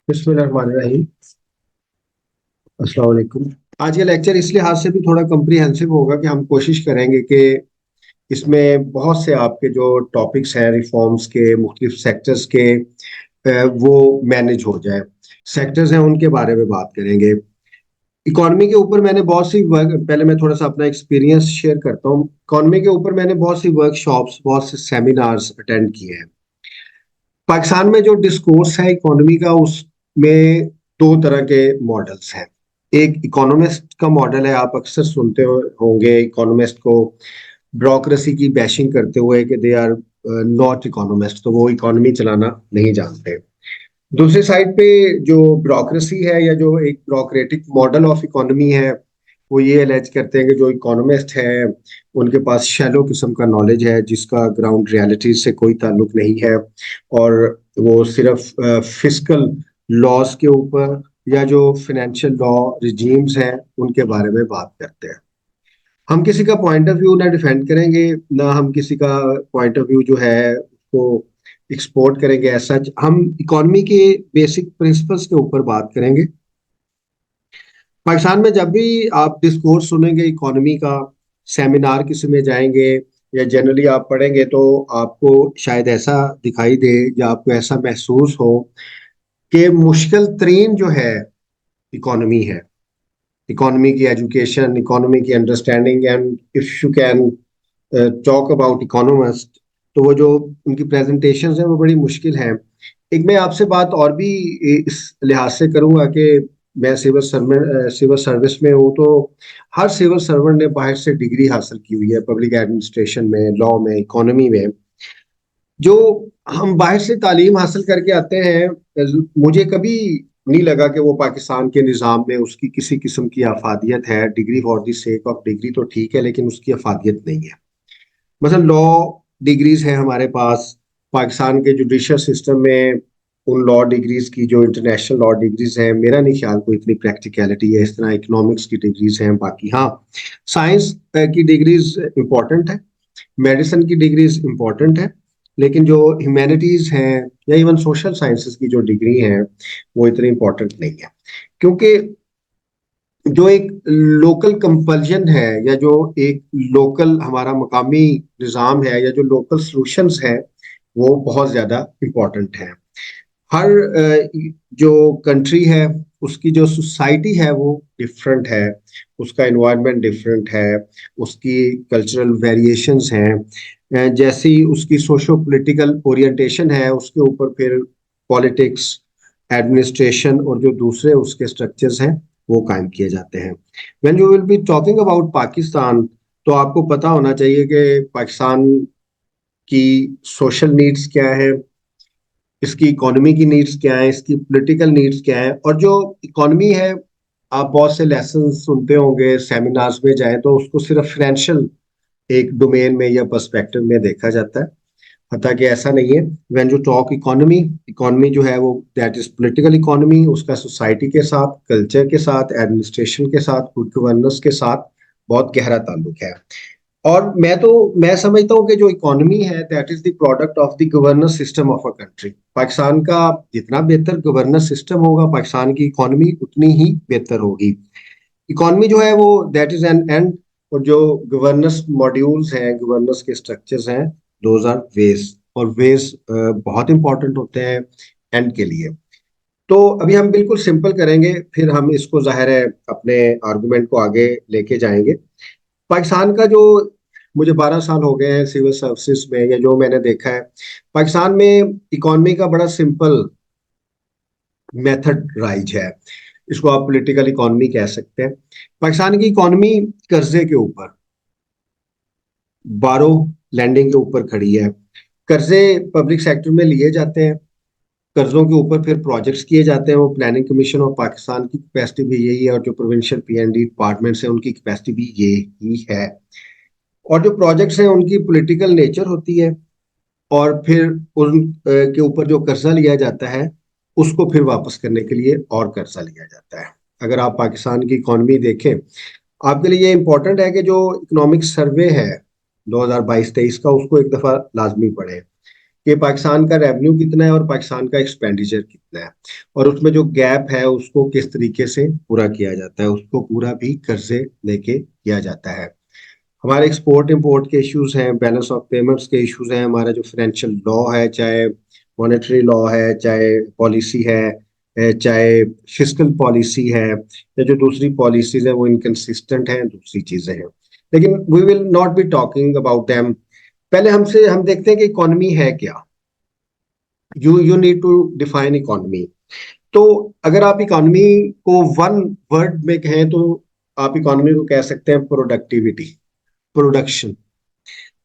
बिस्मिल्लाहिर्रहमानिर्रहीम। अस्सलाम वालेकुम। आज ये लेक्चर इस लिहाज से भी थोड़ा कम्प्रीहेंसिव होगा कि हम कोशिश करेंगे कि इसमें बहुत से आपके जो टॉपिक्स हैं रिफॉर्म्स के मुख्तलिफ सेक्टर्स के वो मैनेज हो जाए। सेक्टर्स हैं उनके बारे में बात करेंगे। इकोनॉमी के ऊपर मैंने बहुत सी वर्क पहले मैं थोड़ा सा अपना एक्सपीरियंस शेयर करता हूँ। इकोनॉमी के ऊपर मैंने बहुत सी वर्कशॉप्स बहुत से सेमिनार्स अटेंड किए हैं। पाकिस्तान में जो डिस्कोर्स है इकोनॉमी का उसमें दो तरह के मॉडल्स हैं। एक इकोनॉमिस्ट का मॉडल है, आप अक्सर सुनते होंगे इकोनॉमिस्ट को ब्यूरोक्रेसी की बैशिंग करते हुए कि दे आर नॉट इकोनॉमिस्ट, तो वो इकोनॉमी चलाना नहीं जानते। दूसरी साइड पे जो ब्यूरोक्रेसी है या जो एक ब्यूरोक्रेटिक मॉडल ऑफ इकोनॉमी है, वो ये एलेज करते हैं कि जो इकोनॉमिस्ट है उनके पास शैलो किस्म का नॉलेज है जिसका ग्राउंड रियलिटी से कोई ताल्लुक नहीं है, और वो सिर्फ फिस्कल लॉस के ऊपर या जो फाइनेंशियल लॉ रिजीम्स हैं उनके बारे में बात करते हैं। हम किसी का पॉइंट ऑफ व्यू ना डिफेंड करेंगे, ना हम किसी का पॉइंट ऑफ व्यू जो है उसको एक्सपोर्ट करेंगे। ऐसा हम इकोनॉमी के बेसिक प्रिंसिपल्स के ऊपर बात करेंगे। पाकिस्तान में जब भी आप डिस्कोर्स सुनेंगे इकोनॉमी का, सेमिनार किसी में जाएंगे या जनरली आप पढ़ेंगे, तो आपको शायद ऐसा दिखाई दे या आपको ऐसा महसूस हो कि मुश्किल तरीन जो है इकोनॉमी है। इकोनॉमी की एजुकेशन, इकोनॉमी की understanding, and if you can talk about economist, तो वो जो उनकी प्रेजेंटेशंस हैं वो बड़ी मुश्किल हैं। एक मैं आपसे बात और भी इस लिहाज से करूंगा कि मैं सिविल सर्विस में हूँ, तो हर सिविल सर्वेंट ने बाहर से डिग्री हासिल की हुई है, पब्लिक एडमिनिस्ट्रेशन में, लॉ में, इकोनॉमी में। जो हम बाहर से तालीम हासिल करके आते हैं, मुझे कभी नहीं लगा कि वो पाकिस्तान के निज़ाम में उसकी किसी किस्म की अफादियत है। Degree for the sake of degree तो ठीक है, लेकिन उसकी अफादियत नहीं है। मतलब लॉ डिग्रीज हैं हमारे पास। पाकिस्तान के जुडिशल सिस्टम में उन लॉ डिग्रीज की जो इंटरनेशनल लॉ डिग्रीज हैं, मेरा नहीं ख्याल कोई इतनी प्रैक्टिकलिटी है। इस तरह इकोनॉमिक्स की डिग्रीज हैं। बाकी हाँ, साइंस की डिग्रीज इंपॉर्टेंट है, मेडिसिन की डिग्रीज इंपॉर्टेंट है, लेकिन जो ह्यूमैनिटीज हैं या इवन सोशल साइंसेस की जो डिग्री हैं वो इतनी इंपॉर्टेंट नहीं है। क्योंकि जो एक लोकल कंपल्जन है या जो एक लोकल हमारा मकामी निज़ाम है या जो लोकल सॉल्यूशंस है, वो बहुत ज़्यादा इम्पोर्टेंट है। हर जो कंट्री है उसकी जो सोसाइटी है वो डिफरेंट है, उसका इन्वायरमेंट डिफरेंट है, उसकी कल्चरल वेरिएशंस हैं। जैसी उसकी सोशो पॉलिटिकल ओरिएंटेशन है, उसके ऊपर फिर पॉलिटिक्स, एडमिनिस्ट्रेशन और जो दूसरे उसके स्ट्रक्चर्स हैं वो कायम किए जाते हैं। When you will B talking about Pakistan, तो आपको पता होना चाहिए कि पाकिस्तान की सोशल नीड्स क्या है, इसकी इकोनॉमी की नीड्स क्या है, इसकी पॉलिटिकल नीड्स क्या है। और जो इकोनॉमी है, आप बहुत से लेसन सुनते होंगे, सेमिनार्स में जाएं तो उसको सिर्फ फाइनेंशियल एक डोमेन में या पर्सपेक्टिव में देखा जाता है। हालांकि ऐसा नहीं है। When you talk economy, economy जो है वो दैट इज पॉलिटिकल इकोनॉमी, उसका सोसाइटी के साथ, कल्चर के साथ, एडमिनिस्ट्रेशन के साथ, गुड गवर्नेंस के साथ बहुत गहरा ताल्लुक है। और मैं समझता हूँ कि जो इकोनॉमी है that is the product of the governance system of a country. Pakistan का जितना बेहतर गवर्नेंस सिस्टम होगा, पाकिस्तान की इकोनॉमी उतनी ही बेहतर होगी। इकोनॉमी जो है वो दैट इज एन एंड, और जो गवर्नेंस मॉड्यूल्स हैं, गवर्नेंस के स्ट्रक्चर्स हैं, दोज आर वेज। और वेज बहुत इंपॉर्टेंट होते हैं एंड के लिए। तो अभी हम बिल्कुल सिंपल करेंगे, फिर हम इसको जाहिर है अपने आर्गुमेंट को आगे लेके जाएंगे। पाकिस्तान का जो, मुझे 12 साल हो गए हैं सिविल सर्विसेज में, या जो मैंने देखा है पाकिस्तान में इकोनॉमी का बड़ा सिंपल मेथड राइज है। इसको आप पॉलिटिकल इकोनॉमी कह सकते हैं। पाकिस्तान की इकोनॉमी कर्जे के ऊपर, बारो लैंडिंग के ऊपर खड़ी है। कर्जे पब्लिक सेक्टर में लिए जाते हैं, कर्जों के ऊपर फिर प्रोजेक्ट्स किए जाते हैं। वो प्लानिंग कमीशन ऑफ पाकिस्तान की कैपेसिटी भी यही है, और जो प्रोविंशियल पीएनडी डिपार्टमेंट्स हैं उनकी कैपेसिटी भी यही है। और जो प्रोजेक्ट्स हैं उनकी पॉलिटिकल नेचर होती है, और फिर उन के ऊपर जो कर्जा लिया जाता है उसको फिर वापस करने के लिए और कर्जा लिया जाता है। अगर आप पाकिस्तान की इकोनॉमी देखें, आपके लिए ये इंपॉर्टेंट है कि जो इकोनॉमिक सर्वे है 2022-23 का, उसको एक दफा लाजमी पढ़ें। कि पाकिस्तान का रेवेन्यू कितना है और पाकिस्तान का एक्सपेंडिचर कितना है, और उसमें जो गैप है उसको किस तरीके से पूरा किया जाता है, उसको पूरा भी कर्जे लेके किया जाता है। हमारे एक्सपोर्ट इंपोर्ट के इश्यूज हैं, बैलेंस ऑफ पेमेंट्स के इश्यूज हैं, हमारा जो फाइनेंशियल लॉ है, चाहे मॉनेटरी लॉ है, चाहे पॉलिसी है, चाहे फिस्कल पॉलिसी है, या जो दूसरी पॉलिसीज है वो इनकंसिस्टेंट हैं, दूसरी चीजें हैं, लेकिन we will not be talking about them. पहले हम देखते हैं कि इकोनॉमी है क्या। You need to define economy. तो अगर आप इकोनॉमी को वन वर्ड में कहें तो आप इकोनॉमी को कह सकते हैं प्रोडक्टिविटी, प्रोडक्शन।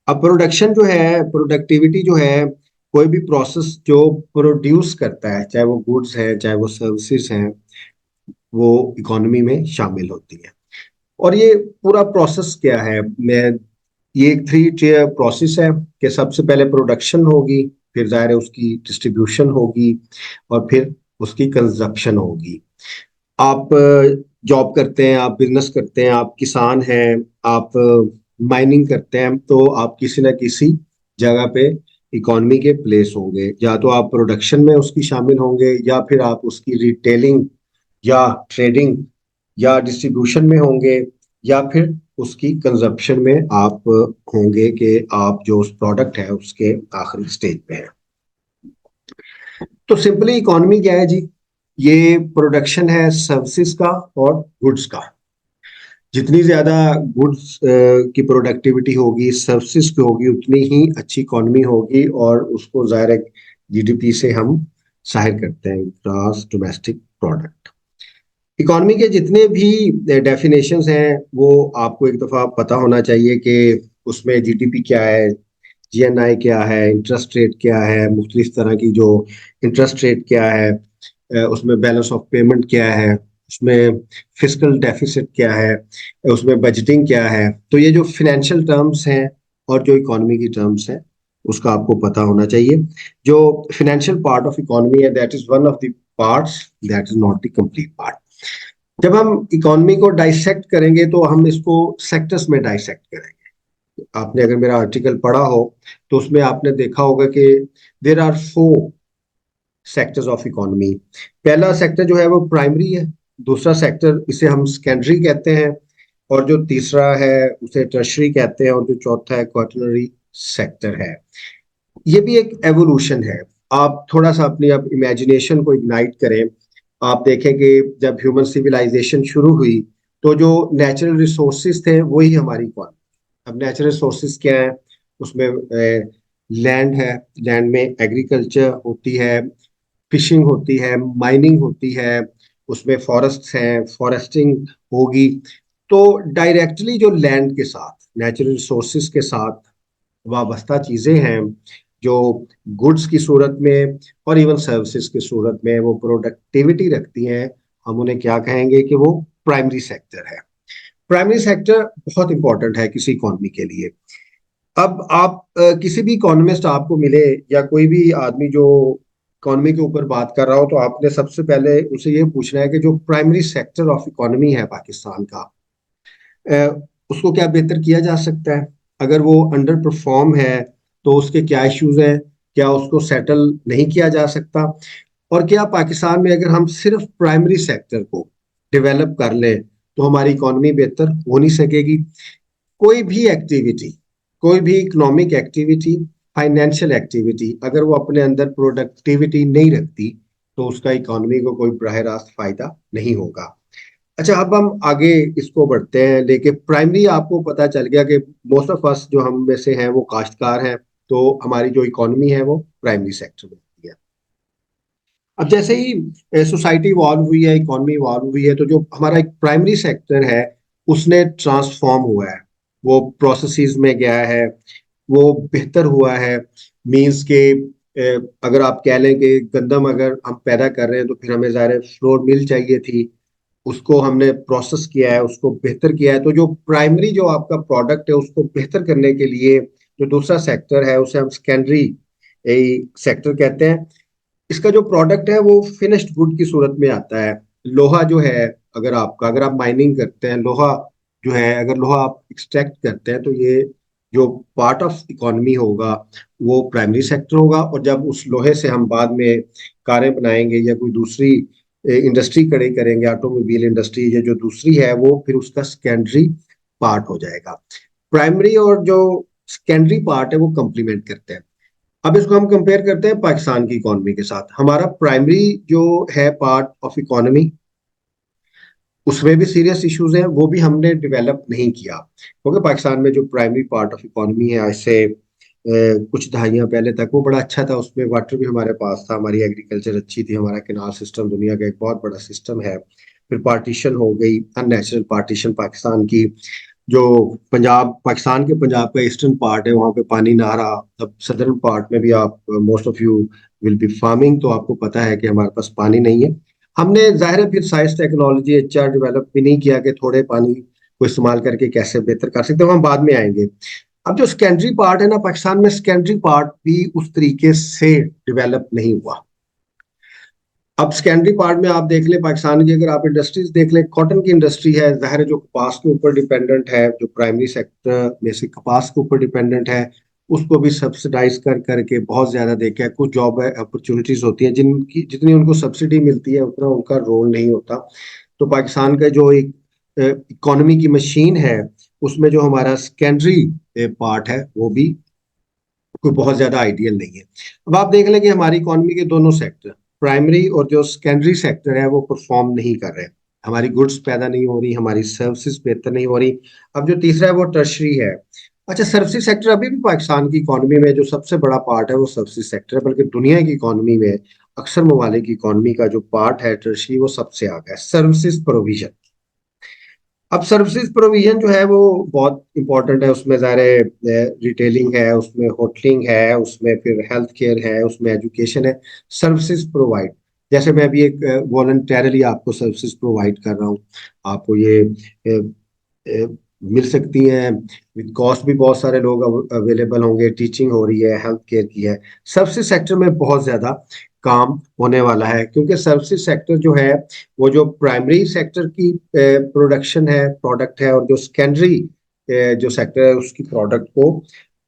अब प्रोडक्शन जो है, प्रोडक्टिविटी जो है, कोई भी प्रोसेस जो प्रोड्यूस करता है, चाहे वो गुड्स है चाहे वो सर्विसेज हैं, वो इकोनॉमी में शामिल होती है। और ये पूरा प्रोसेस क्या है, मैं ये एक थ्री टीयर प्रोसेस है कि सबसे पहले प्रोडक्शन होगी, फिर जाहिर है उसकी डिस्ट्रीब्यूशन होगी, और फिर उसकी कंजप्शन होगी। आप जॉब करते हैं, आप बिजनेस करते हैं, आप किसान हैं, आप माइनिंग करते हैं, तो आप किसी ना किसी जगह पे इकोनॉमी के प्लेस होंगे, या तो आप प्रोडक्शन में उसकी शामिल होंगे, या फिर आप उसकी रिटेलिंग या ट्रेडिंग या डिस्ट्रीब्यूशन में होंगे, या फिर उसकी कंजप्शन में आप होंगे कि आप जो उस प्रोडक्ट है उसके आखिरी स्टेज पे हैं। तो सिंपली इकोनॉमी क्या है जी, ये प्रोडक्शन है सर्विसेज का और गुड्स का। जितनी ज्यादा गुड्स की प्रोडक्टिविटी होगी, सर्विसेज की होगी, उतनी ही अच्छी इकोनॉमी होगी, और उसको जाहिर है जीडीपी से हम जाहिर करते हैं, ग्रॉस डोमेस्टिक प्रोडक्ट। इकोनॉमी के जितने भी डेफिनेशंस हैं वो आपको एक दफा पता होना चाहिए कि उसमें जीडीपी क्या है, जीएनआई क्या है, इंटरेस्ट रेट क्या है, मुख्तलिफ तरह की जो इंटरेस्ट रेट क्या है, उसमें बैलेंस ऑफ पेमेंट क्या है, उसमें फिस्कल डेफिसिट क्या है, उसमें बजटिंग क्या है। तो ये जो फिनेंशियल टर्म्स हैं और जो इकोनॉमी की टर्म्स हैं, उसका आपको पता होना चाहिए। जो फिनेंशियल पार्ट ऑफ इकोनॉमी है, that is one of the parts, that is not the complete part. जब हम इकोनॉमी को डाइसेक्ट करेंगे तो हम इसको सेक्टर्स में डाइसेक्ट करेंगे। आपने अगर मेरा आर्टिकल पढ़ा हो तो उसमें आपने देखा होगा कि there are four sectors of economy. पहला सेक्टर जो है वो प्राइमरी है, दूसरा सेक्टर इसे हम सेकेंडरी कहते हैं, और जो तीसरा है उसे टर्शरी कहते हैं, और जो चौथा है क्वार्टरनरी सेक्टर है। ये भी एक एवोल्यूशन है। आप थोड़ा सा अपनी अब इमेजिनेशन को इग्नाइट करें, आप देखें कि जब ह्यूमन सिविलाइजेशन शुरू हुई तो जो नेचुरल रिसोर्सेज थे वही हमारी इकोनॉमी। अब नेचुरल रिसोर्सेज क्या है, उसमें लैंड है, लैंड में एग्रीकल्चर होती है, फिशिंग होती है, माइनिंग होती है, उसमें फॉरेस्ट हैं, फॉरेस्टिंग होगी। तो डायरेक्टली जो लैंड के साथ, नेचुरल रिसोर्सेज के साथ वाबस्ता चीजें हैं, जो गुड्स की सूरत में और इवन सर्विसेज की सूरत में वो प्रोडक्टिविटी रखती हैं, हम उन्हें क्या कहेंगे कि वो प्राइमरी सेक्टर है। प्राइमरी सेक्टर बहुत इंपॉर्टेंट है किसी इकोनॉमी के लिए। अब आप किसी भी इकोनॉमिस्ट आपको मिले, या कोई भी आदमी जो इकोनॉमी के ऊपर बात कर रहा हो, तो आपने सबसे पहले उसे ये पूछना है कि जो प्राइमरी सेक्टर ऑफ इकोनॉमी है पाकिस्तान का, उसको क्या बेहतर किया जा सकता है। अगर वो अंडर परफॉर्म है तो उसके क्या इश्यूज हैं, क्या उसको सेटल नहीं किया जा सकता, और क्या पाकिस्तान में अगर हम सिर्फ प्राइमरी सेक्टर को डेवलप कर लें तो हमारी इकोनॉमी बेहतर हो नहीं सकेगी। कोई भी एक्टिविटी, कोई भी इकोनॉमिक एक्टिविटी, फाइनेंशियल एक्टिविटी, अगर वो अपने अंदर प्रोडक्टिविटी नहीं रखती तो उसका इकोनॉमी को कोई बराह रास्त फायदा नहीं होगा। अच्छा, अब हम आगे इसको बढ़ते हैं, लेकिन प्राइमरी आपको पता चल गया कि मोस्ट ऑफ अस जो हम में से हैं वो काश्तकार हैं, तो हमारी जो इकोनॉमी है वो प्राइमरी सेक्टर में होती है। अब जैसे ही सोसाइटी इवॉल्व हुई है, इकोनॉमी इवॉल्व हुई है, तो जो हमारा एक प्राइमरी सेक्टर है उसने ट्रांसफॉर्म हुआ है, वो प्रोसेसेस में गया है, वो बेहतर हुआ है। मींस के अगर आप कह लें कि गंदम अगर हम पैदा कर रहे हैं तो फिर हमें ज़ाहिर फ्लोर मिल चाहिए थी, उसको हमने प्रोसेस किया है, उसको बेहतर किया है। तो जो प्राइमरी जो आपका प्रोडक्ट है उसको बेहतर करने के लिए जो दूसरा सेक्टर है उसे हम सेकेंडरी सेक्टर कहते हैं। इसका जो प्रोडक्ट है वो फिनिश्ड गुड की सूरत में आता है। लोहा जो है, अगर आप माइनिंग करते हैं, लोहा जो है, अगर लोहा आप एक्सट्रैक्ट करते हैं तो ये जो पार्ट ऑफ इकोनॉमी होगा वो प्राइमरी सेक्टर होगा, और जब उस लोहे से हम बाद में कारें बनाएंगे या कोई दूसरी इंडस्ट्री खड़ी करेंगे, ऑटोमोबाइल इंडस्ट्री, या जो दूसरी है वो फिर उसका सेकेंडरी पार्ट हो जाएगा। प्राइमरी और जो सेकेंडरी पार्ट है वो कंप्लीमेंट करते हैं। अब इसको हम कंपेयर करते हैं पाकिस्तान की इकोनॉमी के साथ। हमारा प्राइमरी जो है पार्ट ऑफ इकोनॉमी, उसमें भी सीरियस इश्यूज हैं, वो भी हमने डेवलप नहीं किया, क्योंकि पाकिस्तान में जो प्राइमरी पार्ट ऑफ इकोनॉमी है आज से कुछ दहाइयां पहले तक वो बड़ा अच्छा था। उसमें वाटर भी हमारे पास था, हमारी एग्रीकल्चर अच्छी थी, हमारा कैनाल सिस्टम दुनिया का एक बहुत बड़ा सिस्टम है। फिर पार्टीशन हो गई, अननेचुरल पार्टीशन पाकिस्तान की। जो पंजाब, पाकिस्तान के पंजाब का ईस्टर्न पार्ट है वहां पे पानी ना रहा। अब सदर्न पार्ट में भी आप, most of you will bee farming, तो आपको पता है कि हमारे पास पानी नहीं है। हमने जाहिर है फिर साइंस टेक्नोलॉजी एचआर डेवलप भी नहीं किया कि थोड़े पानी को इस्तेमाल करके कैसे बेहतर कर सकते हैं, हम बाद में आएंगे। अब जो सेकेंडरी पार्ट है ना पाकिस्तान में, सेकेंडरी पार्ट भी उस तरीके से डेवलप नहीं हुआ। अब सेकेंडरी पार्ट में आप देख लें पाकिस्तान की, अगर आप इंडस्ट्रीज देख लें, कॉटन की इंडस्ट्री है, जाहिर है जो कपास के ऊपर डिपेंडेंट है, जो प्राइमरी सेक्टर में से कपास के ऊपर डिपेंडेंट है, उसको भी सब्सिडाइज कर करके बहुत ज्यादा देखा है। कुछ जॉब अपॉर्चुनिटीज होती हैं जिनकी जितनी उनको सब्सिडी मिलती है उतना उनका रोल नहीं होता। तो पाकिस्तान का जो एक इकोनॉमी की मशीन है, उसमें जो हमारा सेकेंडरी पार्ट है वो भी कोई बहुत ज्यादा आइडियल नहीं है। अब आप देख लें कि हमारी इकोनॉमी के दोनों सेक्टर, प्राइमरी और जो सेकेंडरी सेक्टर है, वो परफॉर्म नहीं कर रहे। हमारी गुड्स पैदा नहीं हो रही, हमारी सर्विसेज बेहतर नहीं हो रही। अब जो तीसरा है वो टर्शरी है। अच्छा, सर्विसेज सेक्टर अभी भी पाकिस्तान की इकोनॉमी में जो सबसे बड़ा पार्ट है वो सर्विसेज सेक्टर है, बल्कि दुनिया की इकोनॉमी में अक्सर ममालिक की इकोनॉमी का जो पार्ट है टर्शरी, वो सबसे आगे है, सर्विसेज प्रोविजन। अब सर्विसेज प्रोविजन जो है वो बहुत इंपॉर्टेंट है। उसमें ज़ाहिर रिटेलिंग है, उसमें होटलिंग है, उसमें फिर हेल्थ केयर है, उसमें एजुकेशन है। सर्विसेज प्रोवाइड, जैसे मैं अभी एक वॉलंटरली आपको सर्विसेज प्रोवाइड कर रहा हूँ, आपको ये मिल सकती हैं विद कॉस्ट भी। बहुत सारे लोग अवेलेबल होंगे, टीचिंग हो रही है, हेल्थ केयर की है। सर्विसेज सेक्टर में बहुत ज्यादा काम होने वाला है, क्योंकि सर्विसेज सेक्टर जो है वो जो प्राइमरी सेक्टर की प्रोडक्शन है, प्रोडक्ट है, और जो सेकेंडरी जो सेक्टर है उसकी प्रोडक्ट को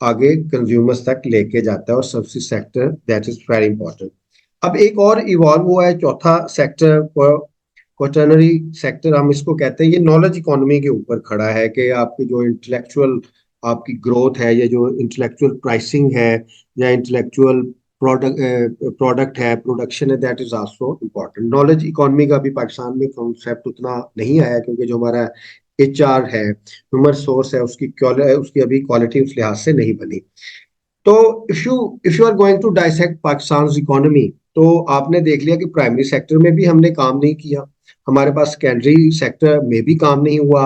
आगे कंज्यूमर्स तक लेके जाता है। और services sector that is very important. अब एक और इवॉल्व हुआ है चौथा सेक्टर, क्वॉटरनरी सेक्टर हम इसको कहते हैं। ये नॉलेज इकोनॉमी के ऊपर खड़ा है कि आपकी जो इंटेलेक्चुअल आपकी ग्रोथ है, या जो इंटेलेक्चुअल प्राइसिंग है, या इंटेलेक्चुअल प्रोडक्ट है, प्रोडक्शन है, that is also important. Knowledge economy का भी पाकिस्तान में कॉन्सेप्ट उतना नहीं आया, क्योंकि जो हमारा एचआर है, ह्यूमन सोर्स है, उसकी अभी क्वालिटी उस लिहाज से नहीं बनी। तो if you are going to dissect Pakistan economy, तो आपने देख लिया कि प्राइमरी सेक्टर में भी हमने काम नहीं किया, हमारे पास सेकेंडरी सेक्टर में भी काम नहीं हुआ।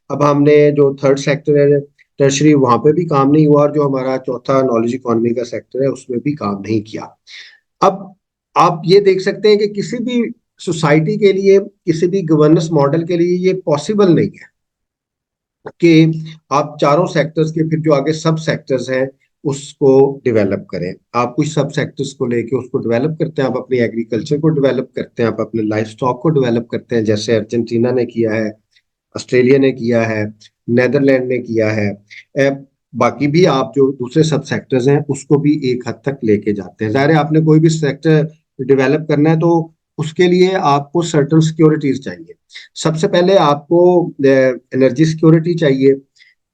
अब हमने जो थर्ड सेक्टर है टर्शरी, वहां पे भी काम नहीं हुआ, और जो हमारा चौथा नॉलेज इकोनॉमी का सेक्टर है उसमें भी काम नहीं किया। अब आप ये देख सकते हैं कि किसी भी सोसाइटी के लिए, किसी भी गवर्नेंस मॉडल के लिए ये पॉसिबल नहीं है कि आप चारों सेक्टर्स के फिर जो आगे सब सेक्टर्स हैं उसको डेवलप करें। आप कुछ सब सेक्टर्स को लेके उसको डेवलप करते हैं, आप अपनी एग्रीकल्चर को डेवलप करते हैं, आप अपने लाइफ स्टॉक को डेवलप करते हैं, जैसे अर्जेंटीना ने किया है, ऑस्ट्रेलिया ने किया है, नेदरलैंड ने किया है। बाकी भी आप जो दूसरे सब सेक्टर्स हैं उसको भी एक हद तक लेके जाते हैं। ज़ाहिर है आपने कोई भी सेक्टर डेवलप करना है तो उसके लिए आपको सर्टन सिक्योरिटीज चाहिए। सबसे पहले आपको एनर्जी सिक्योरिटी चाहिए।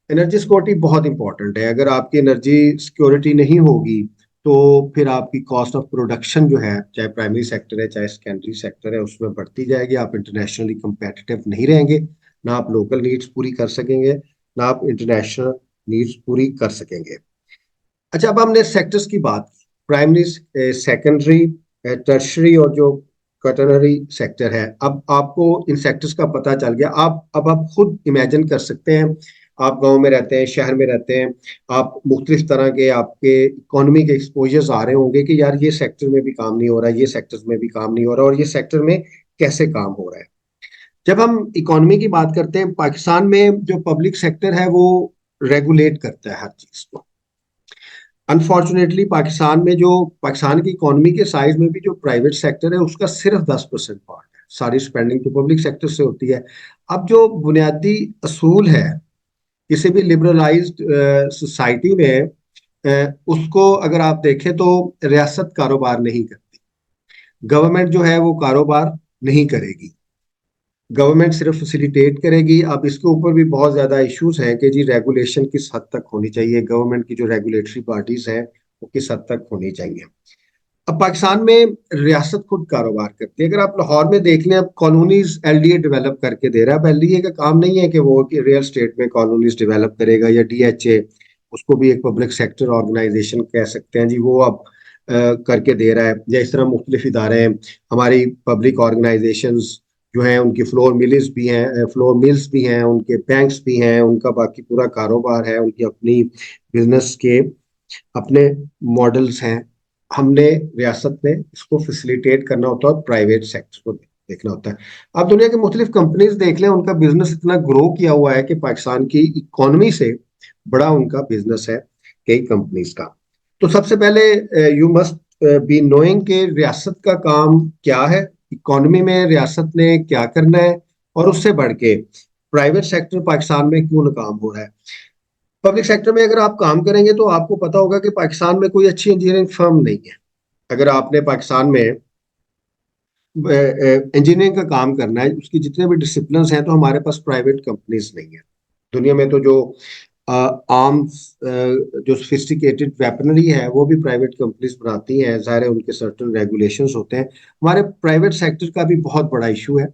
एनर्जी सिक्योरिटी बहुत इंपॉर्टेंट है। अगर आपकी एनर्जी सिक्योरिटी नहीं होगी तो फिर आपकी कॉस्ट ऑफ प्रोडक्शन जो है, चाहे प्राइमरी सेक्टर है चाहे सेकेंडरी सेक्टर है, उसमें बढ़ती जाएगी। आप इंटरनेशनली कंपेटिटिव नहीं रहेंगे, ना आप लोकल नीड्स पूरी कर सकेंगे, ना आप इंटरनेशनल नीड्स पूरी कर सकेंगे। अच्छा, अब हमने सेक्टर्स की बात की, प्राइमरी, सेकेंडरी, टर्शरी और जो क्वाटरनरी सेक्टर है। अब आपको इन सेक्टर्स का पता चल गया। आप खुद इमेजिन कर सकते हैं, आप गांव में रहते हैं, शहर में रहते हैं, आप मुख्तलिफ तरह के आपके इकोनॉमी के एक्सपोजर्स आ रहे होंगे कि यार ये सेक्टर में भी काम नहीं हो रहा, ये सेक्टर्स में भी काम नहीं हो रहा, और ये सेक्टर में कैसे काम हो रहा है। जब हम इकोनॉमी की बात करते हैं, पाकिस्तान में जो पब्लिक सेक्टर है वो रेगुलेट करता है हर चीज को। अनफॉर्चुनेटली पाकिस्तान में जो पाकिस्तान की इकोनॉमी के साइज में भी जो प्राइवेट सेक्टर है उसका सिर्फ 10% पार्ट है, सारी स्पेंडिंग तो पब्लिक सेक्टर से होती है। अब जो बुनियादी असूल है किसी भी लिबरलाइज्ड सोसाइटी में उसको अगर आप देखें तो रियासत कारोबार नहीं करती, गवर्नमेंट जो है वो कारोबार नहीं करेगी, गवर्नमेंट सिर्फ फैसिलिटेट करेगी। अब इसके ऊपर भी बहुत ज्यादा इश्यूज हैं कि जी रेगुलेशन किस हद तक होनी चाहिए, गवर्नमेंट की जो रेगुलेटरी बॉडीज हैं वो किस हद तक होनी चाहिए। अब पाकिस्तान में रियासत खुद कारोबार करती है। अगर आप लाहौर में देख लें, अब कॉलोनीज एलडीए डेवलप करके दे रहा है। अब एलडीए का काम नहीं है कि वो रियल स्टेट में कॉलोनीज डेवलप करेगा, या डीएचए, उसको भी एक पब्लिक सेक्टर ऑर्गेनाइजेशन कह सकते हैं जी, वो अब करके दे रहा है। या इस तरह मुख्तलिफ इदारे हैं, हमारी पब्लिक ऑर्गेनाइजेशंस जो हैं, उनकी फ्लोर मिल्स भी हैं, उनके बैंक्स भी हैं, उनका बाकी पूरा कारोबार है, उनकी अपनी बिजनेस के अपने मॉडल्स हैं। हमने रियासत में इसको फैसिलिटेट करना होता है और प्राइवेट सेक्टर को देखना होता है। आप दुनिया के मुख्तलिफ कंपनीज देख लें, उनका बिजनेस इतना ग्रो किया हुआ है कि पाकिस्तान की इकोनॉमी से बड़ा उनका बिजनेस है कई कंपनीज का। तो सबसे पहले यू मस्ट बी नोइंग के रियासत का काम क्या है, इकोनॉमी में रियासत ने क्या करना है, और उससे बढ़ के प्राइवेट सेक्टर पाकिस्तान में क्यों नाकाम हो रहा है। पब्लिक सेक्टर में अगर आप काम करेंगे तो आपको पता होगा कि पाकिस्तान में कोई अच्छी इंजीनियरिंग फर्म नहीं है। अगर आपने पाकिस्तान में इंजीनियरिंग का काम करना है, उसकी जितने भी डिसिप्लिन हैं, तो हमारे पास प्राइवेट कंपनीज नहीं है। दुनिया में तो जो आर्म्स, जो सोफिस्टिकेटेड वेपनरी है, वो भी प्राइवेट कंपनीज बनाती हैं। ज़ाहिर है उनके सर्टेन रेगुलेशंस होते हैं। हमारे प्राइवेट सेक्टर का भी बहुत बड़ा इशू है।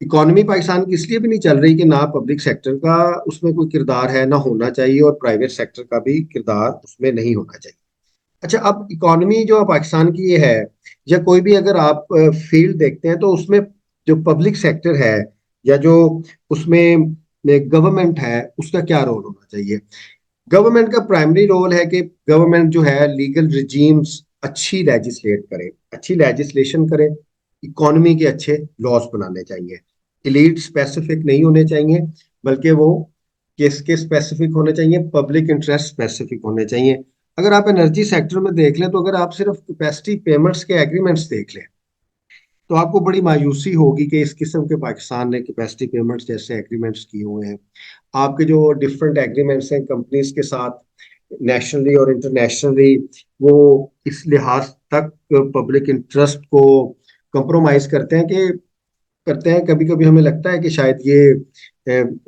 इकोनॉमी पाकिस्तान की इसलिए भी नहीं चल रही कि ना पब्लिक सेक्टर का उसमें कोई किरदार है, ना होना चाहिए, और प्राइवेट सेक्टर का भी किरदार उसमें नहीं होना चाहिए। अच्छा, अब इकोनॉमी जो पाकिस्तान की ये है, या कोई भी अगर आप फील्ड देखते हैं, तो उसमें जो पब्लिक सेक्टर है या जो उसमें गवर्नमेंट है, उसका क्या रोल होना चाहिए। गवर्नमेंट का प्राइमरी रोल है कि गवर्नमेंट जो है लीगल रिजीम्स अच्छी लेजिस्लेट करे, अच्छी लेजिस्लेशन करे, इकोनॉमी के अच्छे लॉज बनाने चाहिए। इलीट स्पेसिफिक नहीं होने चाहिए, बल्कि वो किसके स्पेसिफिक होने चाहिए, पब्लिक इंटरेस्ट स्पेसिफिक होने चाहिए। अगर आप एनर्जी सेक्टर में देख लें, तो अगर आप सिर्फ कैपेसिटी पेमेंट्स के एग्रीमेंट्स देख लें, तो आपको बड़ी मायूसी होगी कि इस किस्म के पाकिस्तान ने कैपेसिटी पेमेंट्स जैसे एग्रीमेंट्स किए हुए हैं। आपके जो डिफरेंट एग्रीमेंट्स हैं कंपनीज के साथ, नेशनली और इंटरनेशनली, वो इस लिहाज तक पब्लिक इंटरेस्ट को कंप्रोमाइज करते हैं। कभी कभी हमें लगता है कि शायद ये